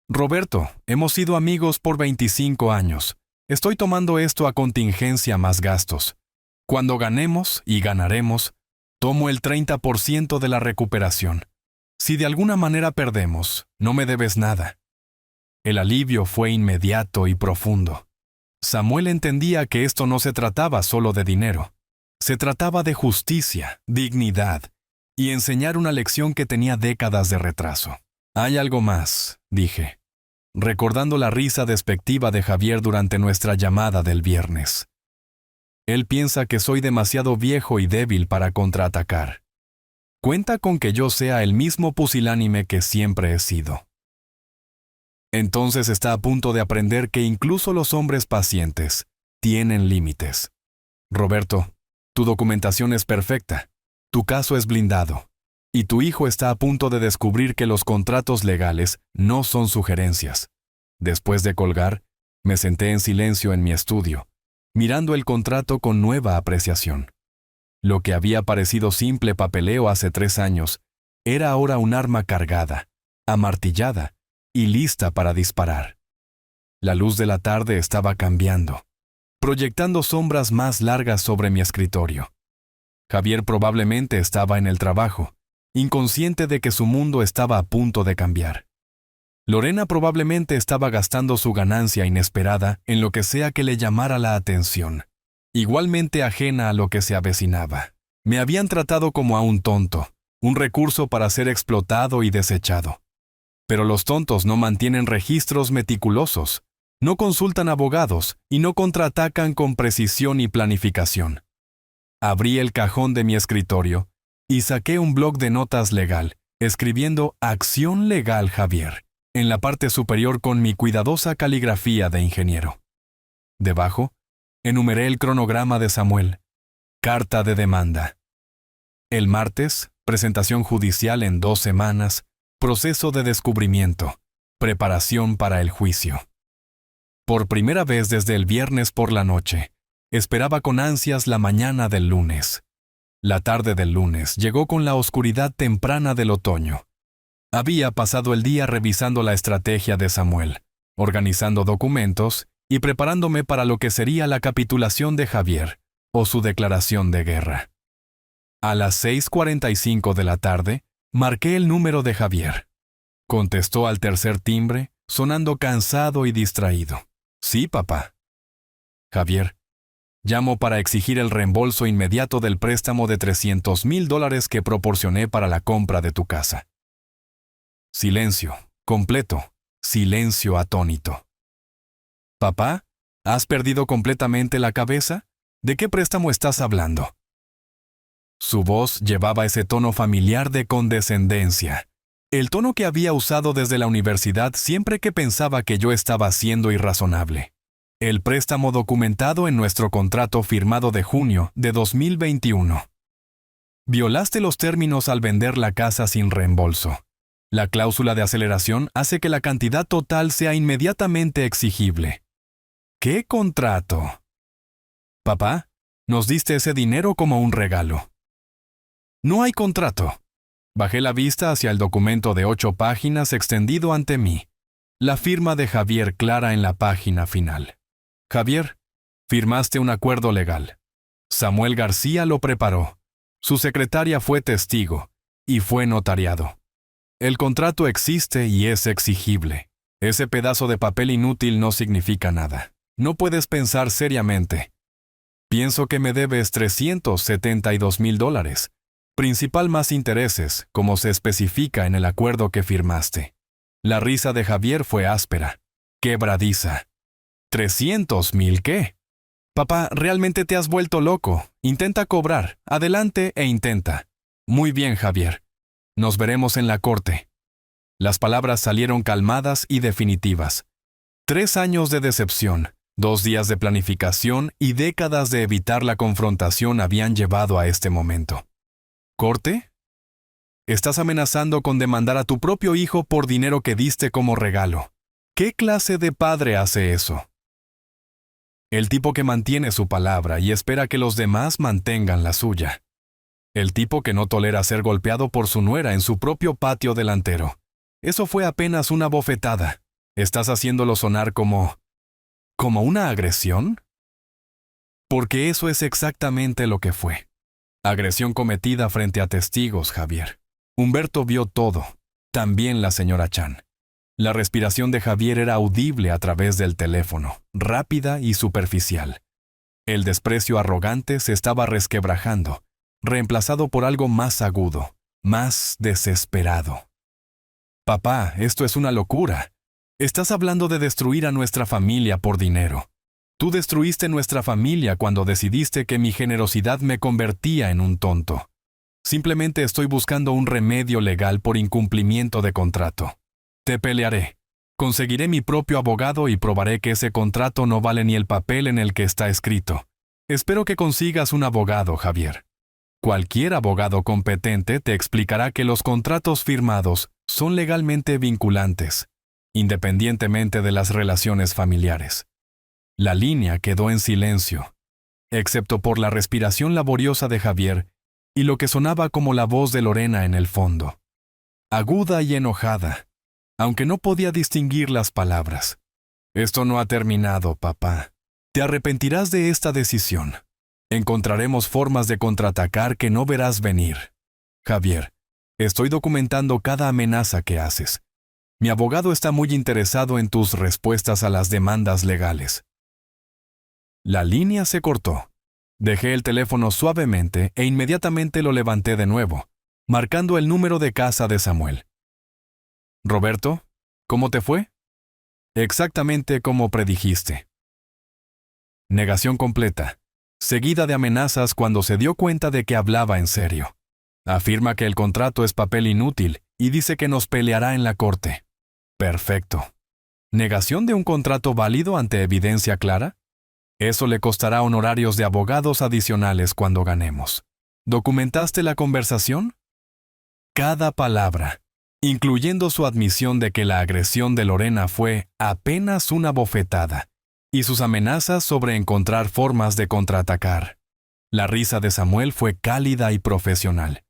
Roberto, hemos sido amigos por 25 años. Estoy tomando esto a contingencia más gastos. Cuando ganemos, y ganaremos, tomo el 30% de la recuperación. Si de alguna manera perdemos, no me debes nada. El alivio fue inmediato y profundo. Samuel entendía que esto no se trataba solo de dinero. Se trataba de justicia, dignidad, y enseñar una lección que tenía décadas de retraso. Hay algo más, dije. recordando la risa despectiva de Javier durante nuestra llamada del viernes. Él piensa que soy demasiado viejo y débil para contraatacar. Cuenta con que yo sea el mismo pusilánime que siempre he sido. Entonces está a punto de aprender que incluso los hombres pacientes tienen límites. Roberto, tu documentación es perfecta, tu caso es blindado, y tu hijo está a punto de descubrir que los contratos legales no son sugerencias. Después de colgar, me senté en silencio en mi estudio, mirando el contrato con nueva apreciación. Lo que había parecido simple papeleo hace 3 años, era ahora un arma cargada, amartillada y lista para disparar. La luz de la tarde estaba cambiando, proyectando sombras más largas sobre mi escritorio. Javier probablemente estaba en el trabajo, inconsciente de que su mundo estaba a punto de cambiar. Lorena probablemente estaba gastando su ganancia inesperada en lo que sea que le llamara la atención, igualmente ajena a lo que se avecinaba. Me habían tratado como a un tonto, un recurso para ser explotado y desechado. Pero los tontos no mantienen registros meticulosos, no consultan abogados y no contraatacan con precisión y planificación. Abrí el cajón de mi escritorio y saqué un bloc de notas legal, escribiendo Acción Legal Javier en la parte superior con mi cuidadosa caligrafía de ingeniero. Debajo, enumeré el cronograma de Samuel. Carta de demanda. El martes, presentación judicial en 2 semanas, proceso de descubrimiento, preparación para el juicio. Por primera vez desde el viernes por la noche, esperaba con ansias la mañana del lunes. La tarde del lunes llegó con la oscuridad temprana del otoño. Había pasado el día revisando la estrategia de Samuel, organizando documentos y preparándome para lo que sería la capitulación de Javier o su declaración de guerra. A las 6:45 de la tarde, marqué el número de Javier. Contestó al tercer timbre, sonando cansado y distraído. Sí, papá. Javier, llamo para exigir el reembolso inmediato del préstamo de $300,000 que proporcioné para la compra de tu casa. Silencio, completo, silencio atónito. Papá, ¿has perdido completamente la cabeza? ¿De qué préstamo estás hablando? Su voz llevaba ese tono familiar de condescendencia, el tono que había usado desde la universidad siempre que pensaba que yo estaba siendo irrazonable. El préstamo documentado en nuestro contrato firmado de junio de 2021. Violaste los términos al vender la casa sin reembolso. La cláusula de aceleración hace que la cantidad total sea inmediatamente exigible. ¿Qué contrato? Papá, nos diste ese dinero como un regalo. No hay contrato. Bajé la vista hacia el documento de 8 páginas extendido ante mí. La firma de Javier clara en la página final. Javier, firmaste un acuerdo legal. Samuel García lo preparó. Su secretaria fue testigo y fue notariado. El contrato existe y es exigible. Ese pedazo de papel inútil no significa nada. No puedes pensar seriamente. Pienso que me debes $372,000. Principal más intereses, como se especifica en el acuerdo que firmaste. La risa de Javier fue áspera, quebradiza. ¿300,000 qué? Papá, realmente te has vuelto loco. Intenta cobrar. Adelante e intenta. Muy bien, Javier. Nos veremos en la corte. Las palabras salieron calmadas y definitivas. 3 años de decepción, 2 días de planificación y décadas de evitar la confrontación habían llevado a este momento. ¿Corte? Estás amenazando con demandar a tu propio hijo por dinero que diste como regalo. ¿Qué clase de padre hace eso? El tipo que mantiene su palabra y espera que los demás mantengan la suya. El tipo que no tolera ser golpeado por su nuera en su propio patio delantero. Eso fue apenas una bofetada. ¿Estás haciéndolo sonar como una agresión? Porque eso es exactamente lo que fue. Agresión cometida frente a testigos, Javier. Humberto vio todo, también la señora Chan. La respiración de Javier era audible a través del teléfono, rápida y superficial. El desprecio arrogante se estaba resquebrajando, reemplazado por algo más agudo, más desesperado. Papá, esto es una locura. Estás hablando de destruir a nuestra familia por dinero. Tú destruiste nuestra familia cuando decidiste que mi generosidad me convertía en un tonto. Simplemente estoy buscando un remedio legal por incumplimiento de contrato. Te pelearé. Conseguiré mi propio abogado y probaré que ese contrato no vale ni el papel en el que está escrito. Espero que consigas un abogado, Javier. Cualquier abogado competente te explicará que los contratos firmados son legalmente vinculantes, independientemente de las relaciones familiares. La línea quedó en silencio, excepto por la respiración laboriosa de Javier y lo que sonaba como la voz de Lorena en el fondo. Aguda y enojada, aunque no podía distinguir las palabras. Esto no ha terminado, papá. Te arrepentirás de esta decisión. Encontraremos formas de contraatacar que no verás venir. Javier, estoy documentando cada amenaza que haces. Mi abogado está muy interesado en tus respuestas a las demandas legales. La línea se cortó. Dejé el teléfono suavemente e inmediatamente lo levanté de nuevo, marcando el número de casa de Samuel. Roberto, ¿cómo te fue? Exactamente como predijiste. Negación completa, seguida de amenazas cuando se dio cuenta de que hablaba en serio. Afirma que el contrato es papel inútil y dice que nos peleará en la corte. Perfecto. ¿Negación de un contrato válido ante evidencia clara? Eso le costará honorarios de abogados adicionales cuando ganemos. ¿Documentaste la conversación? Cada palabra, incluyendo su admisión de que la agresión de Lorena fue apenas una bofetada, y sus amenazas sobre encontrar formas de contraatacar. La risa de Samuel fue cálida y profesional.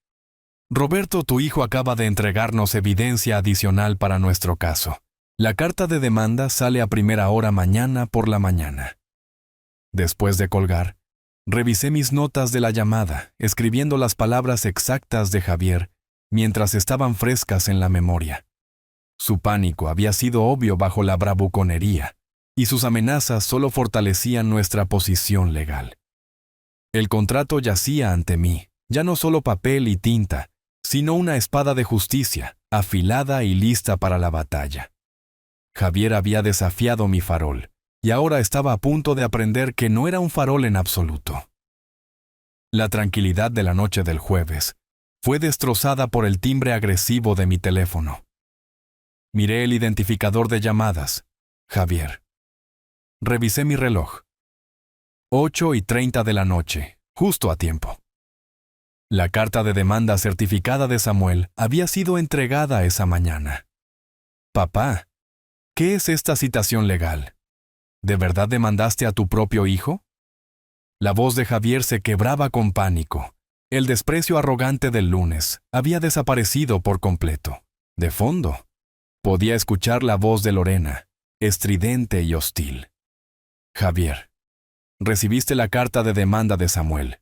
Roberto, tu hijo acaba de entregarnos evidencia adicional para nuestro caso. La carta de demanda sale a primera hora mañana por la mañana. Después de colgar, revisé mis notas de la llamada, escribiendo las palabras exactas de Javier, mientras estaban frescas en la memoria. Su pánico había sido obvio bajo la bravuconería, y sus amenazas solo fortalecían nuestra posición legal. El contrato yacía ante mí, ya no solo papel y tinta, sino una espada de justicia, afilada y lista para la batalla. Javier había desafiado mi farol, y ahora estaba a punto de aprender que no era un farol en absoluto. La tranquilidad de la noche del jueves fue destrozada por el timbre agresivo de mi teléfono. Miré el identificador de llamadas. Javier. Revisé mi reloj. 8:30 de la noche, justo a tiempo. La carta de demanda certificada de Samuel había sido entregada esa mañana. Papá, ¿qué es esta citación legal? ¿De verdad demandaste a tu propio hijo? La voz de Javier se quebraba con pánico. El desprecio arrogante del lunes había desaparecido por completo. De fondo, podía escuchar la voz de Lorena, estridente y hostil. Javier, recibiste la carta de demanda de Samuel.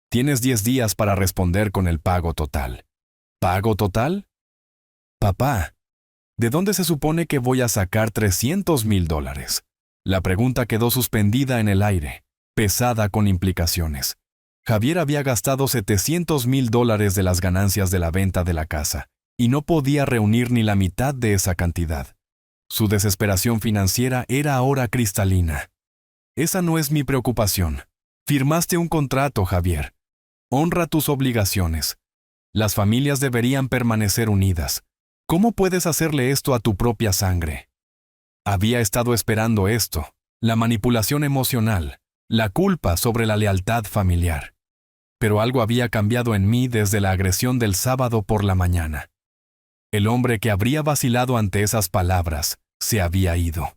Tienes 10 días para responder con el pago total. ¿Pago total? Papá, ¿de dónde se supone que voy a sacar $300,000? La pregunta quedó suspendida en el aire, pesada con implicaciones. Javier había gastado $700,000 de las ganancias de la venta de la casa, y no podía reunir ni la mitad de esa cantidad. Su desesperación financiera era ahora cristalina. Esa no es mi preocupación. Firmaste un contrato, Javier. Honra tus obligaciones. Las familias deberían permanecer unidas. ¿Cómo puedes hacerle esto a tu propia sangre? Había estado esperando esto, la manipulación emocional, la culpa sobre la lealtad familiar. Pero algo había cambiado en mí desde la agresión del sábado por la mañana. El hombre que habría vacilado ante esas palabras se había ido.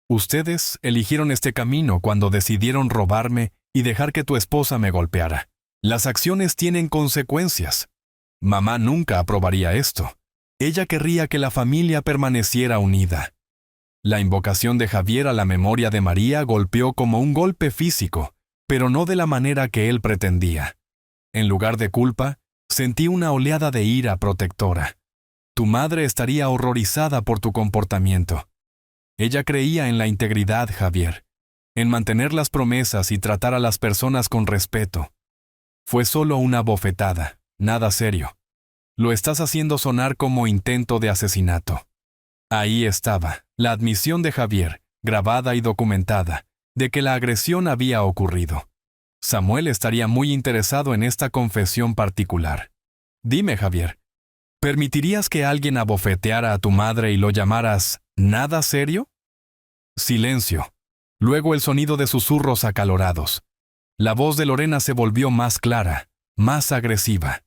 Ustedes eligieron este camino cuando decidieron robarme y dejar que tu esposa me golpeara. Las acciones tienen consecuencias. Mamá nunca aprobaría esto. Ella querría que la familia permaneciera unida. La invocación de Javier a la memoria de María golpeó como un golpe físico, pero no de la manera que él pretendía. En lugar de culpa, sentí una oleada de ira protectora. Tu madre estaría horrorizada por tu comportamiento. Ella creía en la integridad, Javier, en mantener las promesas y tratar a las personas con respeto. Fue solo una bofetada, nada serio. Lo estás haciendo sonar como intento de asesinato. Ahí estaba, la admisión de Javier, grabada y documentada, de que la agresión había ocurrido. Samuel estaría muy interesado en esta confesión particular. Dime, Javier, ¿permitirías que alguien abofeteara a tu madre y lo llamaras nada serio? Silencio. Luego el sonido de susurros acalorados. La voz de Lorena se volvió más clara, más agresiva.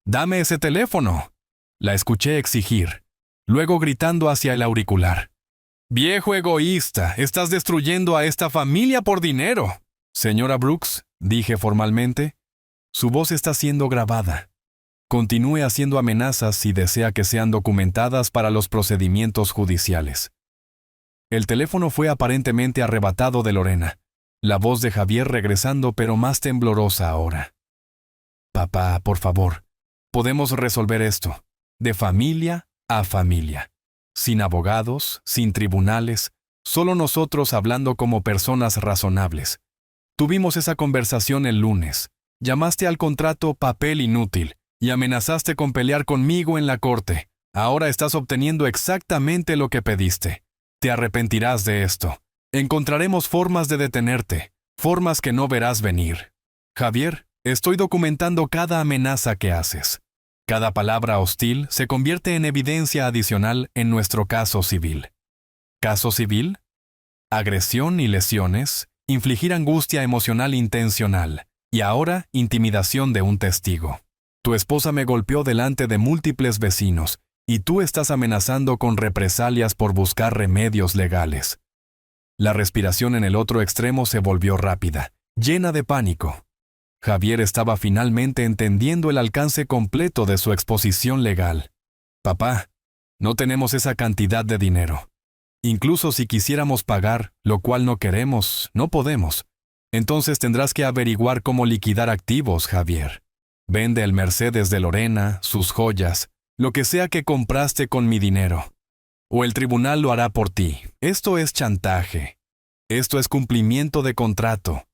«¡Dame ese teléfono!», la escuché exigir, luego gritando hacia el auricular. «¡Viejo egoísta! ¡Estás destruyendo a esta familia por dinero!». «Señora Brooks», dije formalmente, «su voz está siendo grabada. Continúe haciendo amenazas si desea que sean documentadas para los procedimientos judiciales». El teléfono fue aparentemente arrebatado de Lorena, la voz de Javier regresando pero más temblorosa ahora. «Papá, por favor, podemos resolver esto, de familia a familia, sin abogados, sin tribunales, solo nosotros hablando como personas razonables. Tuvimos esa conversación el lunes, llamaste al contrato papel inútil y amenazaste con pelear conmigo en la corte. Ahora estás obteniendo exactamente lo que pediste. Te arrepentirás de esto. Encontraremos formas de detenerte, formas que no verás venir. Javier, estoy documentando cada amenaza que haces. Cada palabra hostil se convierte en evidencia adicional en nuestro caso civil. ¿Caso civil? Agresión y lesiones, infligir angustia emocional intencional, y ahora intimidación de un testigo. Tu esposa me golpeó delante de múltiples vecinos, y tú estás amenazando con represalias por buscar remedios legales. La respiración en el otro extremo se volvió rápida, llena de pánico. Javier estaba finalmente entendiendo el alcance completo de su exposición legal. «Papá, no tenemos esa cantidad de dinero. Incluso si quisiéramos pagar, lo cual no queremos, no podemos. Entonces tendrás que averiguar cómo liquidar activos, Javier. Vende el Mercedes de Lorena, sus joyas, lo que sea que compraste con mi dinero. O el tribunal lo hará por ti. Esto es chantaje. Esto es cumplimiento de contrato».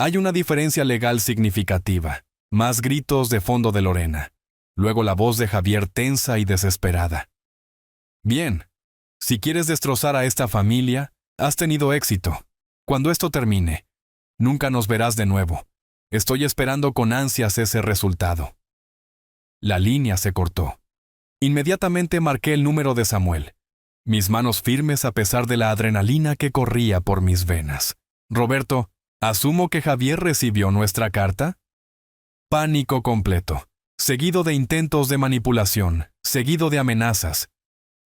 Hay una diferencia legal significativa. Más gritos de fondo de Lorena. Luego la voz de Javier tensa y desesperada. «Bien, si quieres destrozar a esta familia, has tenido éxito. Cuando esto termine, nunca nos verás de nuevo. Estoy esperando con ansias ese resultado». La línea se cortó. Inmediatamente marqué el número de Samuel. Mis manos firmes a pesar de la adrenalina que corría por mis venas. «Roberto, ¿asumo que Javier recibió nuestra carta?» Pánico completo, seguido de intentos de manipulación, seguido de amenazas.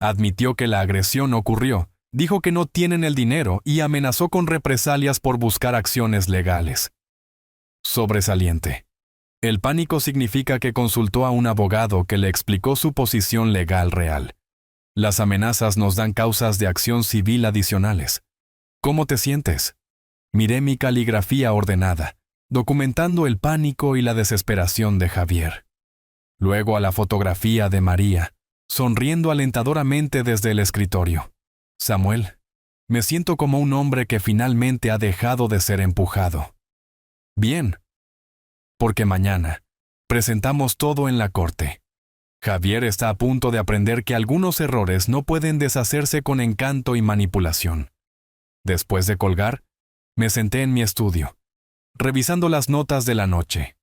Admitió que la agresión ocurrió, dijo que no tienen el dinero y amenazó con represalias por buscar acciones legales. Sobresaliente. El pánico significa que consultó a un abogado que le explicó su posición legal real. Las amenazas nos dan causas de acción civil adicionales. ¿Cómo te sientes? Miré mi caligrafía ordenada, documentando el pánico y la desesperación de Javier. Luego a la fotografía de María, sonriendo alentadoramente desde el escritorio. «Samuel, me siento como un hombre que finalmente ha dejado de ser empujado». «Bien, porque mañana presentamos todo en la corte. Javier está a punto de aprender que algunos errores no pueden deshacerse con encanto y manipulación». Después de colgar, me senté en mi estudio, revisando las notas de la noche.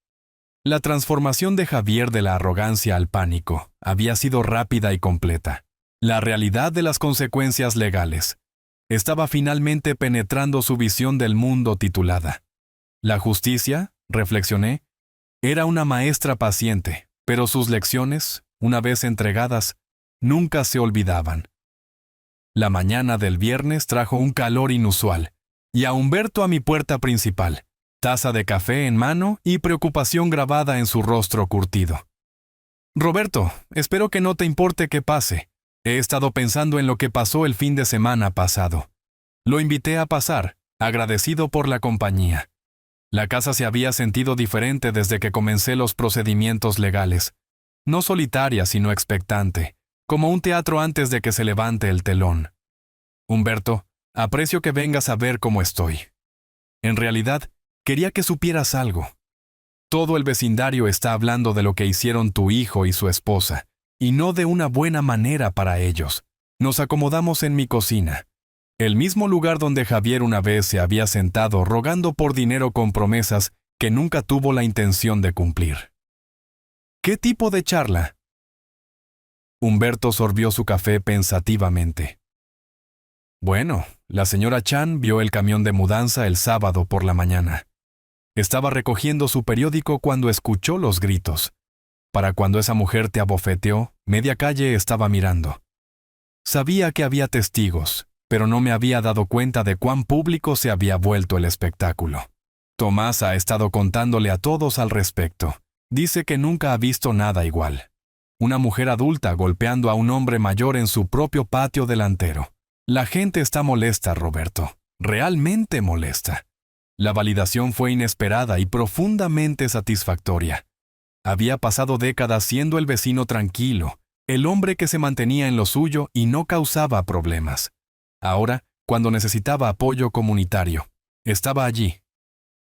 La transformación de Javier de la arrogancia al pánico había sido rápida y completa. La realidad de las consecuencias legales estaba finalmente penetrando su visión del mundo titulada. La justicia, reflexioné, era una maestra paciente, pero sus lecciones, una vez entregadas, nunca se olvidaban. La mañana del viernes trajo un calor inusual, y a Humberto a mi puerta principal, taza de café en mano y preocupación grabada en su rostro curtido. «Roberto, espero que no te importe que pase. He estado pensando en lo que pasó el fin de semana pasado. Lo invité a pasar, agradecido por la compañía. La casa se había sentido diferente desde que comencé los procedimientos legales. No solitaria, sino expectante, como un teatro antes de que se levante el telón. Humberto, aprecio que vengas a ver cómo estoy. En realidad, quería que supieras algo. Todo el vecindario está hablando de lo que hicieron tu hijo y su esposa, y no de una buena manera para ellos. Nos acomodamos en mi cocina, el mismo lugar donde Javier una vez se había sentado rogando por dinero con promesas que nunca tuvo la intención de cumplir. ¿Qué tipo de charla? Humberto sorbió su café pensativamente. Bueno, la señora Chan vio el camión de mudanza el sábado por la mañana. Estaba recogiendo su periódico cuando escuchó los gritos. Para cuando esa mujer te abofeteó, media calle estaba mirando. Sabía que había testigos, pero no me había dado cuenta de cuán público se había vuelto el espectáculo. Tomás ha estado contándole a todos al respecto. Dice que nunca ha visto nada igual. Una mujer adulta golpeando a un hombre mayor en su propio patio delantero. La gente está molesta, Roberto. Realmente molesta. La validación fue inesperada y profundamente satisfactoria. Había pasado décadas siendo el vecino tranquilo, el hombre que se mantenía en lo suyo y no causaba problemas. Ahora, cuando necesitaba apoyo comunitario, estaba allí.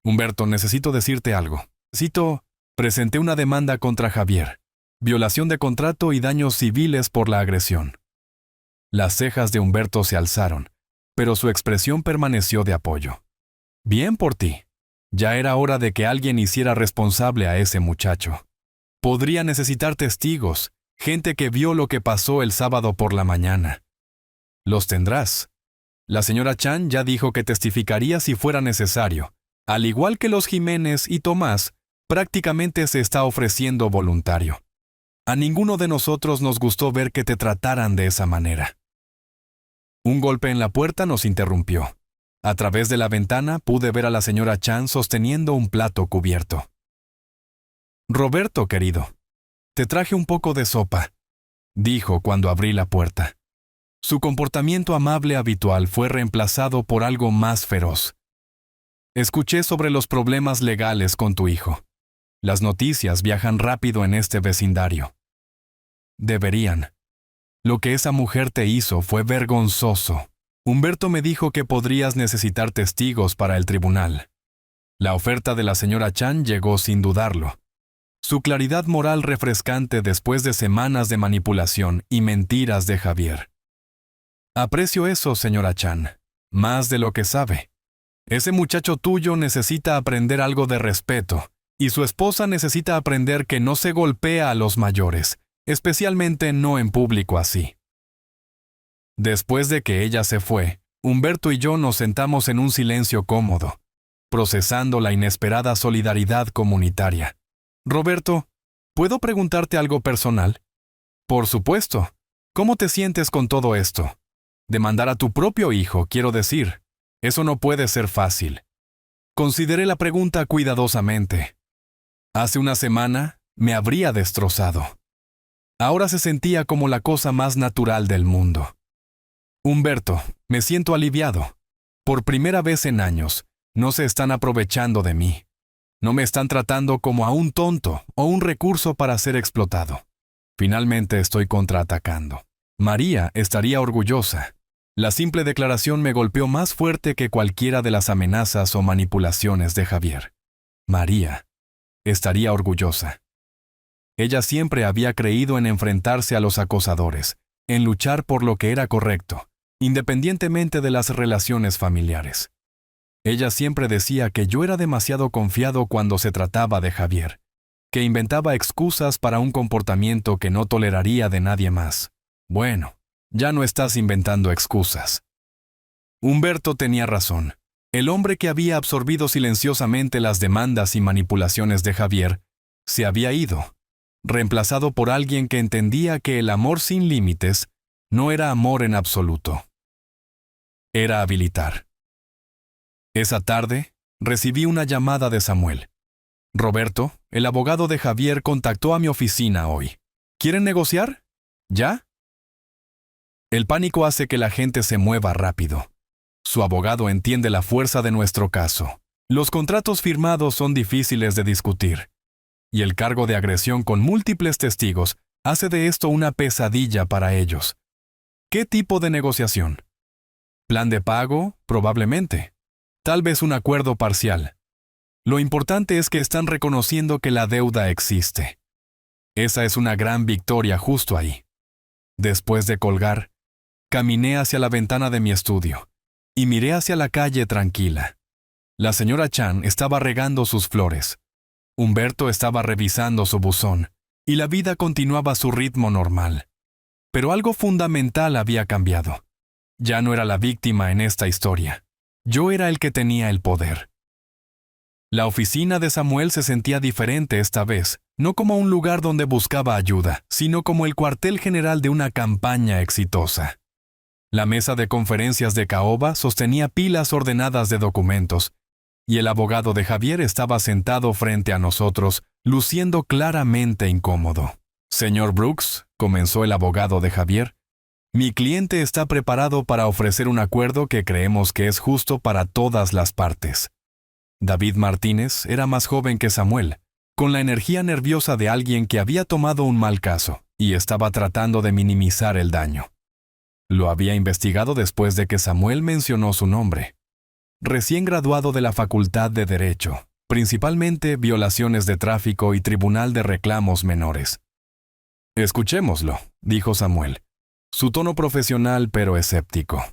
Humberto, necesito decirte algo. Cito, presenté una demanda contra Javier. Violación de contrato y daños civiles por la agresión. Las cejas de Humberto se alzaron, pero su expresión permaneció de apoyo. Bien por ti. Ya era hora de que alguien hiciera responsable a ese muchacho. Podría necesitar testigos, gente que vio lo que pasó el sábado por la mañana. Los tendrás. La señora Chan ya dijo que testificaría si fuera necesario. Al igual que los Jiménez y Tomás, prácticamente se está ofreciendo voluntario. A ninguno de nosotros nos gustó ver que te trataran de esa manera. Un golpe en la puerta nos interrumpió. A través de la ventana pude ver a la señora Chan sosteniendo un plato cubierto. Roberto, querido, te traje un poco de sopa, dijo cuando abrí la puerta. Su comportamiento amable habitual fue reemplazado por algo más feroz. Escuché sobre los problemas legales con tu hijo. Las noticias viajan rápido en este vecindario. Deberían. Lo que esa mujer te hizo fue vergonzoso. Humberto me dijo que podrías necesitar testigos para el tribunal. La oferta de la señora Chan llegó sin dudarlo. Su claridad moral refrescante después de semanas de manipulación y mentiras de Javier. Aprecio eso, señora Chan, más de lo que sabe. Ese muchacho tuyo necesita aprender algo de respeto, y su esposa necesita aprender que no se golpea a los mayores, especialmente no en público así. Después de que ella se fue, Humberto y yo nos sentamos en un silencio cómodo, procesando la inesperada solidaridad comunitaria. Roberto, ¿puedo preguntarte algo personal? Por supuesto. ¿Cómo te sientes con todo esto? Demandar a tu propio hijo, quiero decir. Eso no puede ser fácil. Consideré la pregunta cuidadosamente. Hace una semana me habría destrozado. Ahora se sentía como la cosa más natural del mundo. Humberto, me siento aliviado. Por primera vez en años, no se están aprovechando de mí. No me están tratando como a un tonto o un recurso para ser explotado. Finalmente estoy contraatacando. María estaría orgullosa. La simple declaración me golpeó más fuerte que cualquiera de las amenazas o manipulaciones de Javier. María estaría orgullosa. Ella siempre había creído en enfrentarse a los acosadores, en luchar por lo que era correcto, independientemente de las relaciones familiares. Ella siempre decía que yo era demasiado confiado cuando se trataba de Javier, que inventaba excusas para un comportamiento que no toleraría de nadie más. Bueno, ya no estás inventando excusas. Humberto tenía razón. El hombre que había absorbido silenciosamente las demandas y manipulaciones de Javier se había ido, reemplazado por alguien que entendía que el amor sin límites no era amor en absoluto. Era habilitar. Esa tarde, recibí una llamada de Samuel. Roberto, el abogado de Javier, contactó a mi oficina hoy. ¿Quieren negociar? ¿Ya? El pánico hace que la gente se mueva rápido. Su abogado entiende la fuerza de nuestro caso. Los contratos firmados son difíciles de discutir. Y el cargo de agresión con múltiples testigos hace de esto una pesadilla para ellos. ¿Qué tipo de negociación? ¿Plan de pago? Probablemente. Tal vez un acuerdo parcial. Lo importante es que están reconociendo que la deuda existe. Esa es una gran victoria justo ahí. Después de colgar, Caminé hacia la ventana de mi estudio y miré hacia la calle tranquila. La señora Chan estaba regando sus flores. Humberto estaba revisando su buzón y la vida continuaba a su ritmo normal. Pero algo fundamental había cambiado. Ya no era la víctima en esta historia. Yo era el que tenía el poder. La oficina de Samuel se sentía diferente esta vez, no como un lugar donde buscaba ayuda, sino como el cuartel general de una campaña exitosa. La mesa de conferencias de caoba sostenía pilas ordenadas de documentos, y el abogado de Javier estaba sentado frente a nosotros, luciendo claramente incómodo. «Señor Brooks», comenzó el abogado de Javier, «mi cliente está preparado para ofrecer un acuerdo que creemos que es justo para todas las partes». David Martínez era más joven que Samuel, con la energía nerviosa de alguien que había tomado un mal caso y estaba tratando de minimizar el daño. Lo había investigado después de que Samuel mencionó su nombre. Recién graduado de la Facultad de Derecho, principalmente violaciones de tráfico y tribunal de reclamos menores. «Escuchémoslo», dijo Samuel, su tono profesional pero escéptico.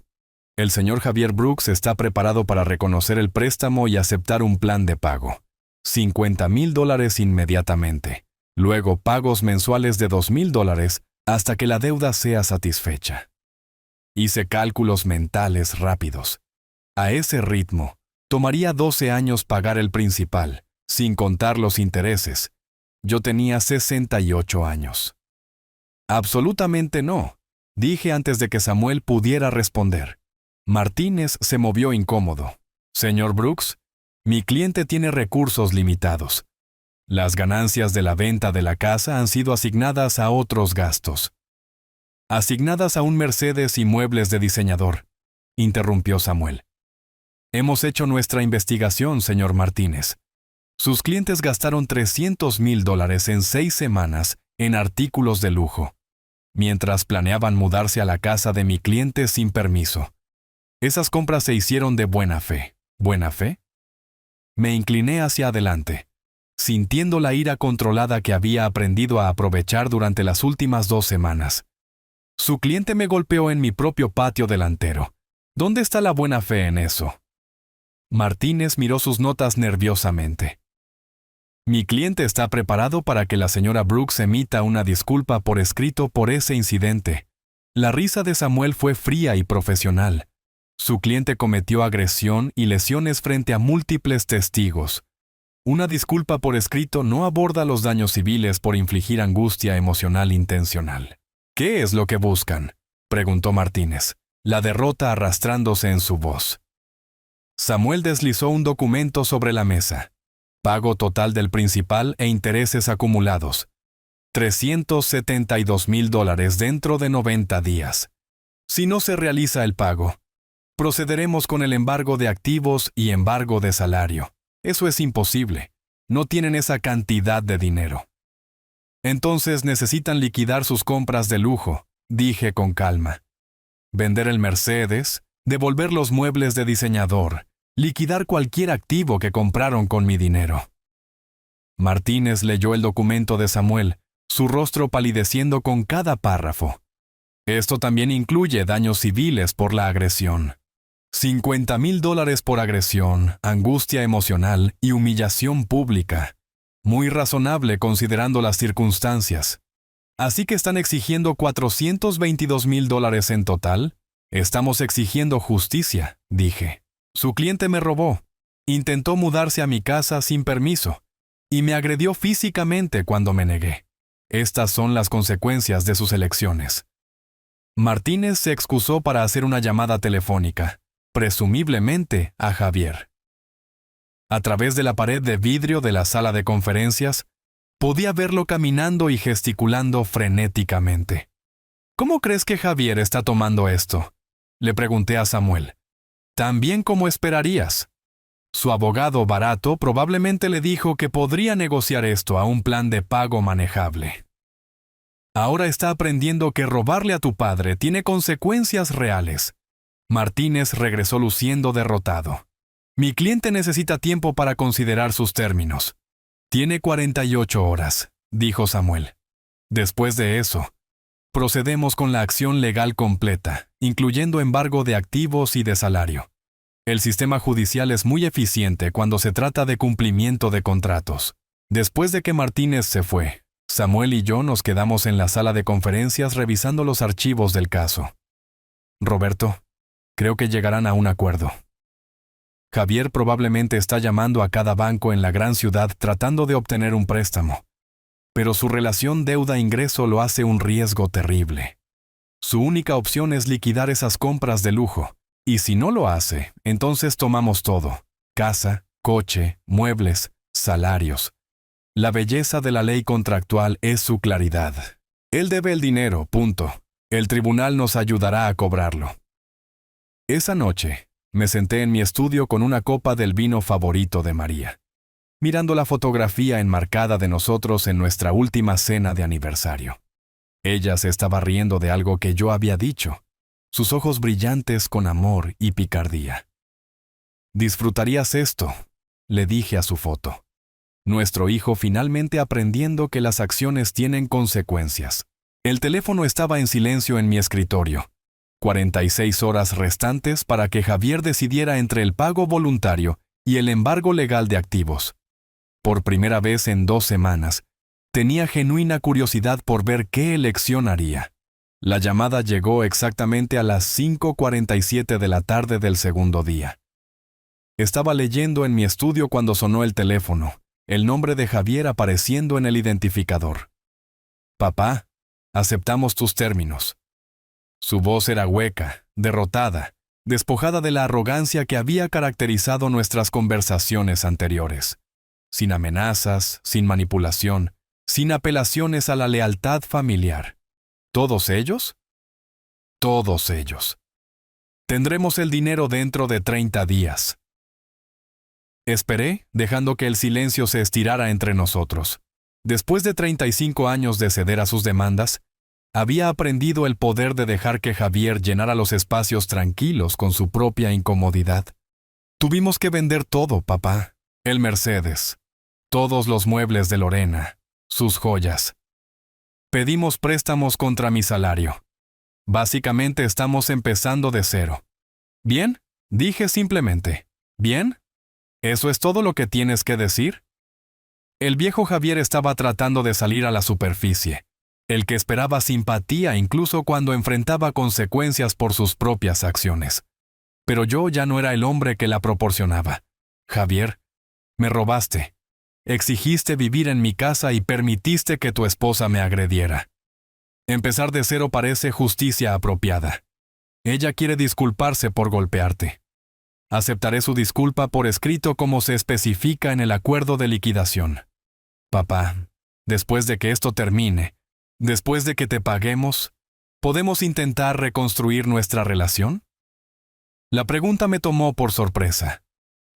«El señor Javier Brooks está preparado para reconocer el préstamo y aceptar un plan de pago. $50,000 inmediatamente. Luego pagos mensuales de $2,000 hasta que la deuda sea satisfecha». Hice cálculos mentales rápidos. A ese ritmo, tomaría 12 años pagar el principal, sin contar los intereses. Yo tenía 68 años. «Absolutamente no», dije antes de que Samuel pudiera responder. Martínez se movió incómodo. «Señor Brooks, mi cliente tiene recursos limitados. Las ganancias de la venta de la casa han sido asignadas a otros gastos». «Asignadas a un Mercedes y muebles de diseñador», interrumpió Samuel. «Hemos hecho nuestra investigación, señor Martínez. Sus clientes gastaron $300,000 en 6 semanas en artículos de lujo, mientras planeaban mudarse a la casa de mi cliente sin permiso. Esas compras se hicieron de buena fe». ¿Buena fe? Me incliné hacia adelante, sintiendo la ira controlada que había aprendido a aprovechar durante las últimas 2 semanas. Su cliente me golpeó en mi propio patio delantero. ¿Dónde está la buena fe en eso? Martínez miró sus notas nerviosamente. «Mi cliente está preparado para que la señora Brooks emita una disculpa por escrito por ese incidente». La risa de Samuel fue fría y profesional. Su cliente cometió agresión y lesiones frente a múltiples testigos. Una disculpa por escrito no aborda los daños civiles por infligir angustia emocional intencional. «¿Qué es lo que buscan?», preguntó Martínez, la derrota arrastrándose en su voz. Samuel deslizó un documento sobre la mesa. «Pago total del principal e intereses acumulados. $372,000 dentro de 90 días. Si no se realiza el pago, procederemos con el embargo de activos y embargo de salario. Eso es imposible. No tienen esa cantidad de dinero». «Entonces necesitan liquidar sus compras de lujo», dije con calma. «Vender el Mercedes, devolver los muebles de diseñador, liquidar cualquier activo que compraron con mi dinero». Martínez leyó el documento de Samuel, su rostro palideciendo con cada párrafo. «Esto también incluye daños civiles por la agresión. $50,000 por agresión, angustia emocional y humillación pública. Muy razonable considerando las circunstancias. Así que están exigiendo $422,000 en total». «Estamos exigiendo justicia», dije. «Su cliente me robó, intentó mudarse a mi casa sin permiso, y me agredió físicamente cuando me negué. Estas son las consecuencias de sus elecciones». Martínez se excusó para hacer una llamada telefónica, presumiblemente a Javier. A través de la pared de vidrio de la sala de conferencias, podía verlo caminando y gesticulando frenéticamente. «¿Cómo crees que Javier está tomando esto?», le pregunté a Samuel. «Tan bien como esperarías. Su abogado barato probablemente le dijo que podría negociar esto a un plan de pago manejable. Ahora está aprendiendo que robarle a tu padre tiene consecuencias reales». Martínez regresó luciendo derrotado. «Mi cliente necesita tiempo para considerar sus términos». «Tiene 48 horas», dijo Samuel. «Después de eso, Procedemos con la acción legal completa, incluyendo embargo de activos y de salario. El sistema judicial es muy eficiente cuando se trata de cumplimiento de contratos. Después de que Martínez se fue, Samuel y yo nos quedamos en la sala de conferencias revisando los archivos del caso. Roberto, creo que llegarán a un acuerdo. Javier probablemente está llamando a cada banco en la gran ciudad tratando de obtener un préstamo. Pero su relación deuda-ingreso lo hace un riesgo terrible. Su única opción es liquidar esas compras de lujo. Y si no lo hace, entonces tomamos todo: casa, coche, muebles, salarios. La belleza de la ley contractual es su claridad. Él debe el dinero, punto. El tribunal nos ayudará a cobrarlo. Esa noche, me senté en mi estudio con una copa del vino favorito de María, mirando la fotografía enmarcada de nosotros en nuestra última cena de aniversario. Ella se estaba riendo de algo que yo había dicho, sus ojos brillantes con amor y picardía. «Disfrutarías esto», le dije a su foto. Nuestro hijo finalmente aprendiendo que las acciones tienen consecuencias. El teléfono estaba en silencio en mi escritorio. 46 horas restantes para que Javier decidiera entre el pago voluntario y el embargo legal de activos. Por primera vez en 2 semanas, tenía genuina curiosidad por ver qué elección haría. La llamada llegó exactamente a las 5:47 de la tarde del segundo día. Estaba leyendo en mi estudio cuando sonó el teléfono, el nombre de Javier apareciendo en el identificador. «Papá, aceptamos tus términos». Su voz era hueca, derrotada, despojada de la arrogancia que había caracterizado nuestras conversaciones anteriores. Sin amenazas, sin manipulación, sin apelaciones a la lealtad familiar. ¿Todos ellos? Todos ellos. Tendremos el dinero dentro de 30 días. Esperé, dejando que el silencio se estirara entre nosotros. Después de 35 años de ceder a sus demandas, había aprendido el poder de dejar que Javier llenara los espacios tranquilos con su propia incomodidad. Tuvimos que vender todo, papá. El Mercedes, todos los muebles de Lorena, sus joyas. Pedimos préstamos contra mi salario. Básicamente estamos empezando de cero. ¿Bien? Dije simplemente. ¿Bien? ¿Eso es todo lo que tienes que decir? El viejo Javier estaba tratando de salir a la superficie. El que esperaba simpatía incluso cuando enfrentaba consecuencias por sus propias acciones. Pero yo ya no era el hombre que la proporcionaba. Javier, me robaste. Exigiste vivir en mi casa y permitiste que tu esposa me agrediera. Empezar de cero parece justicia apropiada. Ella quiere disculparse por golpearte. Aceptaré su disculpa por escrito como se especifica en el acuerdo de liquidación. Papá, después de que esto termine, después de que te paguemos, ¿podemos intentar reconstruir nuestra relación? La pregunta me tomó por sorpresa.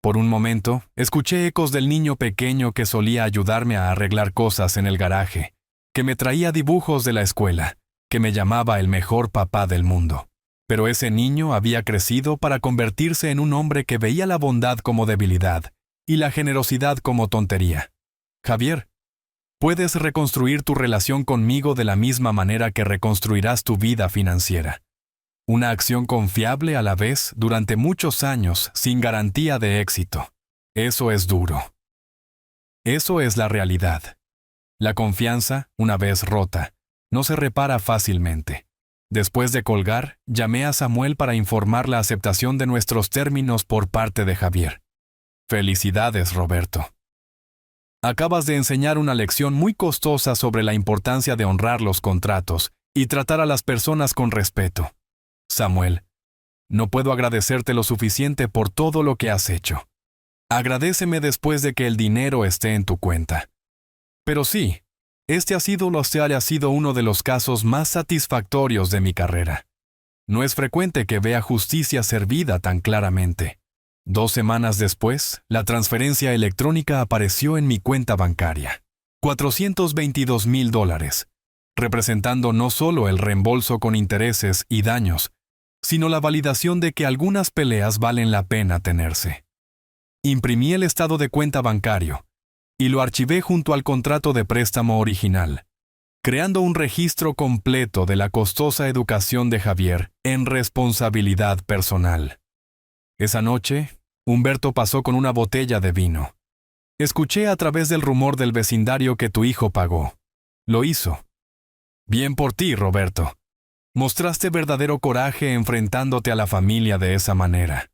Por un momento, escuché ecos del niño pequeño que solía ayudarme a arreglar cosas en el garaje, que me traía dibujos de la escuela, que me llamaba el mejor papá del mundo. Pero ese niño había crecido para convertirse en un hombre que veía la bondad como debilidad y la generosidad como tontería. Javier, puedes reconstruir tu relación conmigo de la misma manera que reconstruirás tu vida financiera. Una acción confiable a la vez durante muchos años sin garantía de éxito. Eso es duro. Eso es la realidad. La confianza, una vez rota, no se repara fácilmente. Después de colgar, llamé a Samuel para informar la aceptación de nuestros términos por parte de Javier. Felicidades, Roberto. Acabas de enseñar una lección muy costosa sobre la importancia de honrar los contratos y tratar a las personas con respeto. Samuel, no puedo agradecerte lo suficiente por todo lo que has hecho. Agradéceme después de que el dinero esté en tu cuenta. Pero sí, este ha sido uno de los casos más satisfactorios de mi carrera. No es frecuente que vea justicia servida tan claramente. 2 semanas después, la transferencia electrónica apareció en mi cuenta bancaria. $422,000, representando no solo el reembolso con intereses y daños, sino la validación de que algunas peleas valen la pena tenerse. Imprimí el estado de cuenta bancario y lo archivé junto al contrato de préstamo original. creando un registro completo de la costosa educación de Javier en responsabilidad personal. Esa noche, Humberto pasó con una botella de vino. Escuché a través del rumor del vecindario que tu hijo pagó. Lo hizo. Bien por ti, Roberto. Mostraste verdadero coraje enfrentándote a la familia de esa manera.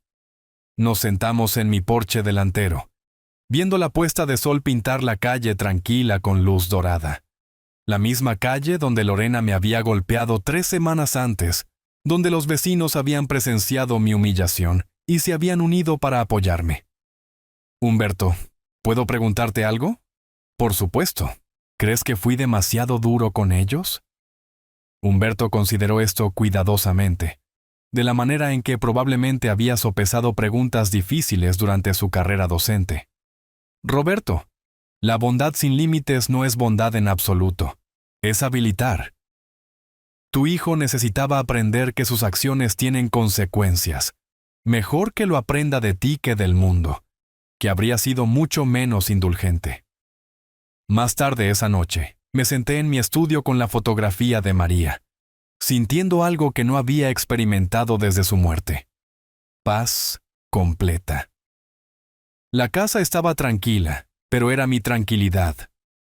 Nos sentamos en mi porche delantero, viendo la puesta de sol pintar la calle tranquila con luz dorada. La misma calle donde Lorena me había golpeado 3 semanas antes, donde los vecinos habían presenciado mi humillación y se habían unido para apoyarme. Humberto, ¿puedo preguntarte algo? Por supuesto. ¿Crees que fui demasiado duro con ellos? Humberto consideró esto cuidadosamente, de la manera en que probablemente había sopesado preguntas difíciles durante su carrera docente. Roberto, la bondad sin límites no es bondad en absoluto, es habilitar. Tu hijo necesitaba aprender que sus acciones tienen consecuencias. Mejor que lo aprenda de ti que del mundo, que habría sido mucho menos indulgente. Más tarde esa noche, me senté en mi estudio con la fotografía de María, sintiendo algo que no había experimentado desde su muerte. Paz completa. La casa estaba tranquila, pero era mi tranquilidad,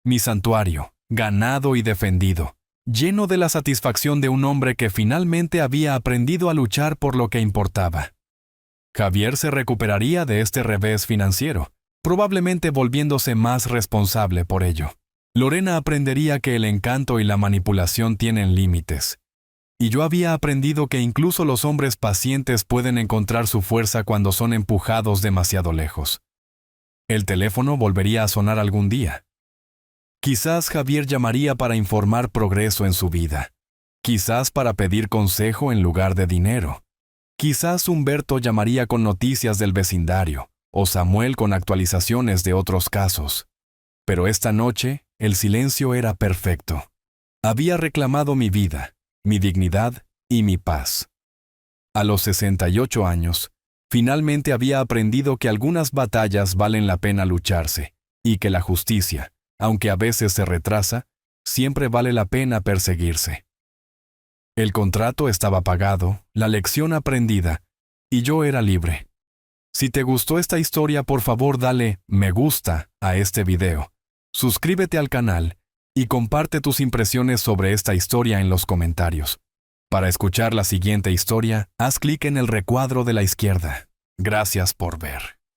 mi santuario, ganado y defendido, lleno de la satisfacción de un hombre que finalmente había aprendido a luchar por lo que importaba. Javier se recuperaría de este revés financiero, probablemente volviéndose más responsable por ello. Lorena aprendería que el encanto y la manipulación tienen límites. Y yo había aprendido que incluso los hombres pacientes pueden encontrar su fuerza cuando son empujados demasiado lejos. El teléfono volvería a sonar algún día. Quizás Javier llamaría para informar progreso en su vida. Quizás para pedir consejo en lugar de dinero. Quizás Humberto llamaría con noticias del vecindario, o Samuel con actualizaciones de otros casos. Pero esta noche, el silencio era perfecto. Había reclamado mi vida, mi dignidad y mi paz. A los 68 años, finalmente había aprendido que algunas batallas valen la pena lucharse, y que la justicia, aunque a veces se retrasa, siempre vale la pena perseguirse. El contrato estaba pagado, la lección aprendida, y yo era libre. Si te gustó esta historia, por favor dale me gusta a este video, suscríbete al canal y comparte tus impresiones sobre esta historia en los comentarios. Para escuchar la siguiente historia, haz clic en el recuadro de la izquierda. Gracias por ver.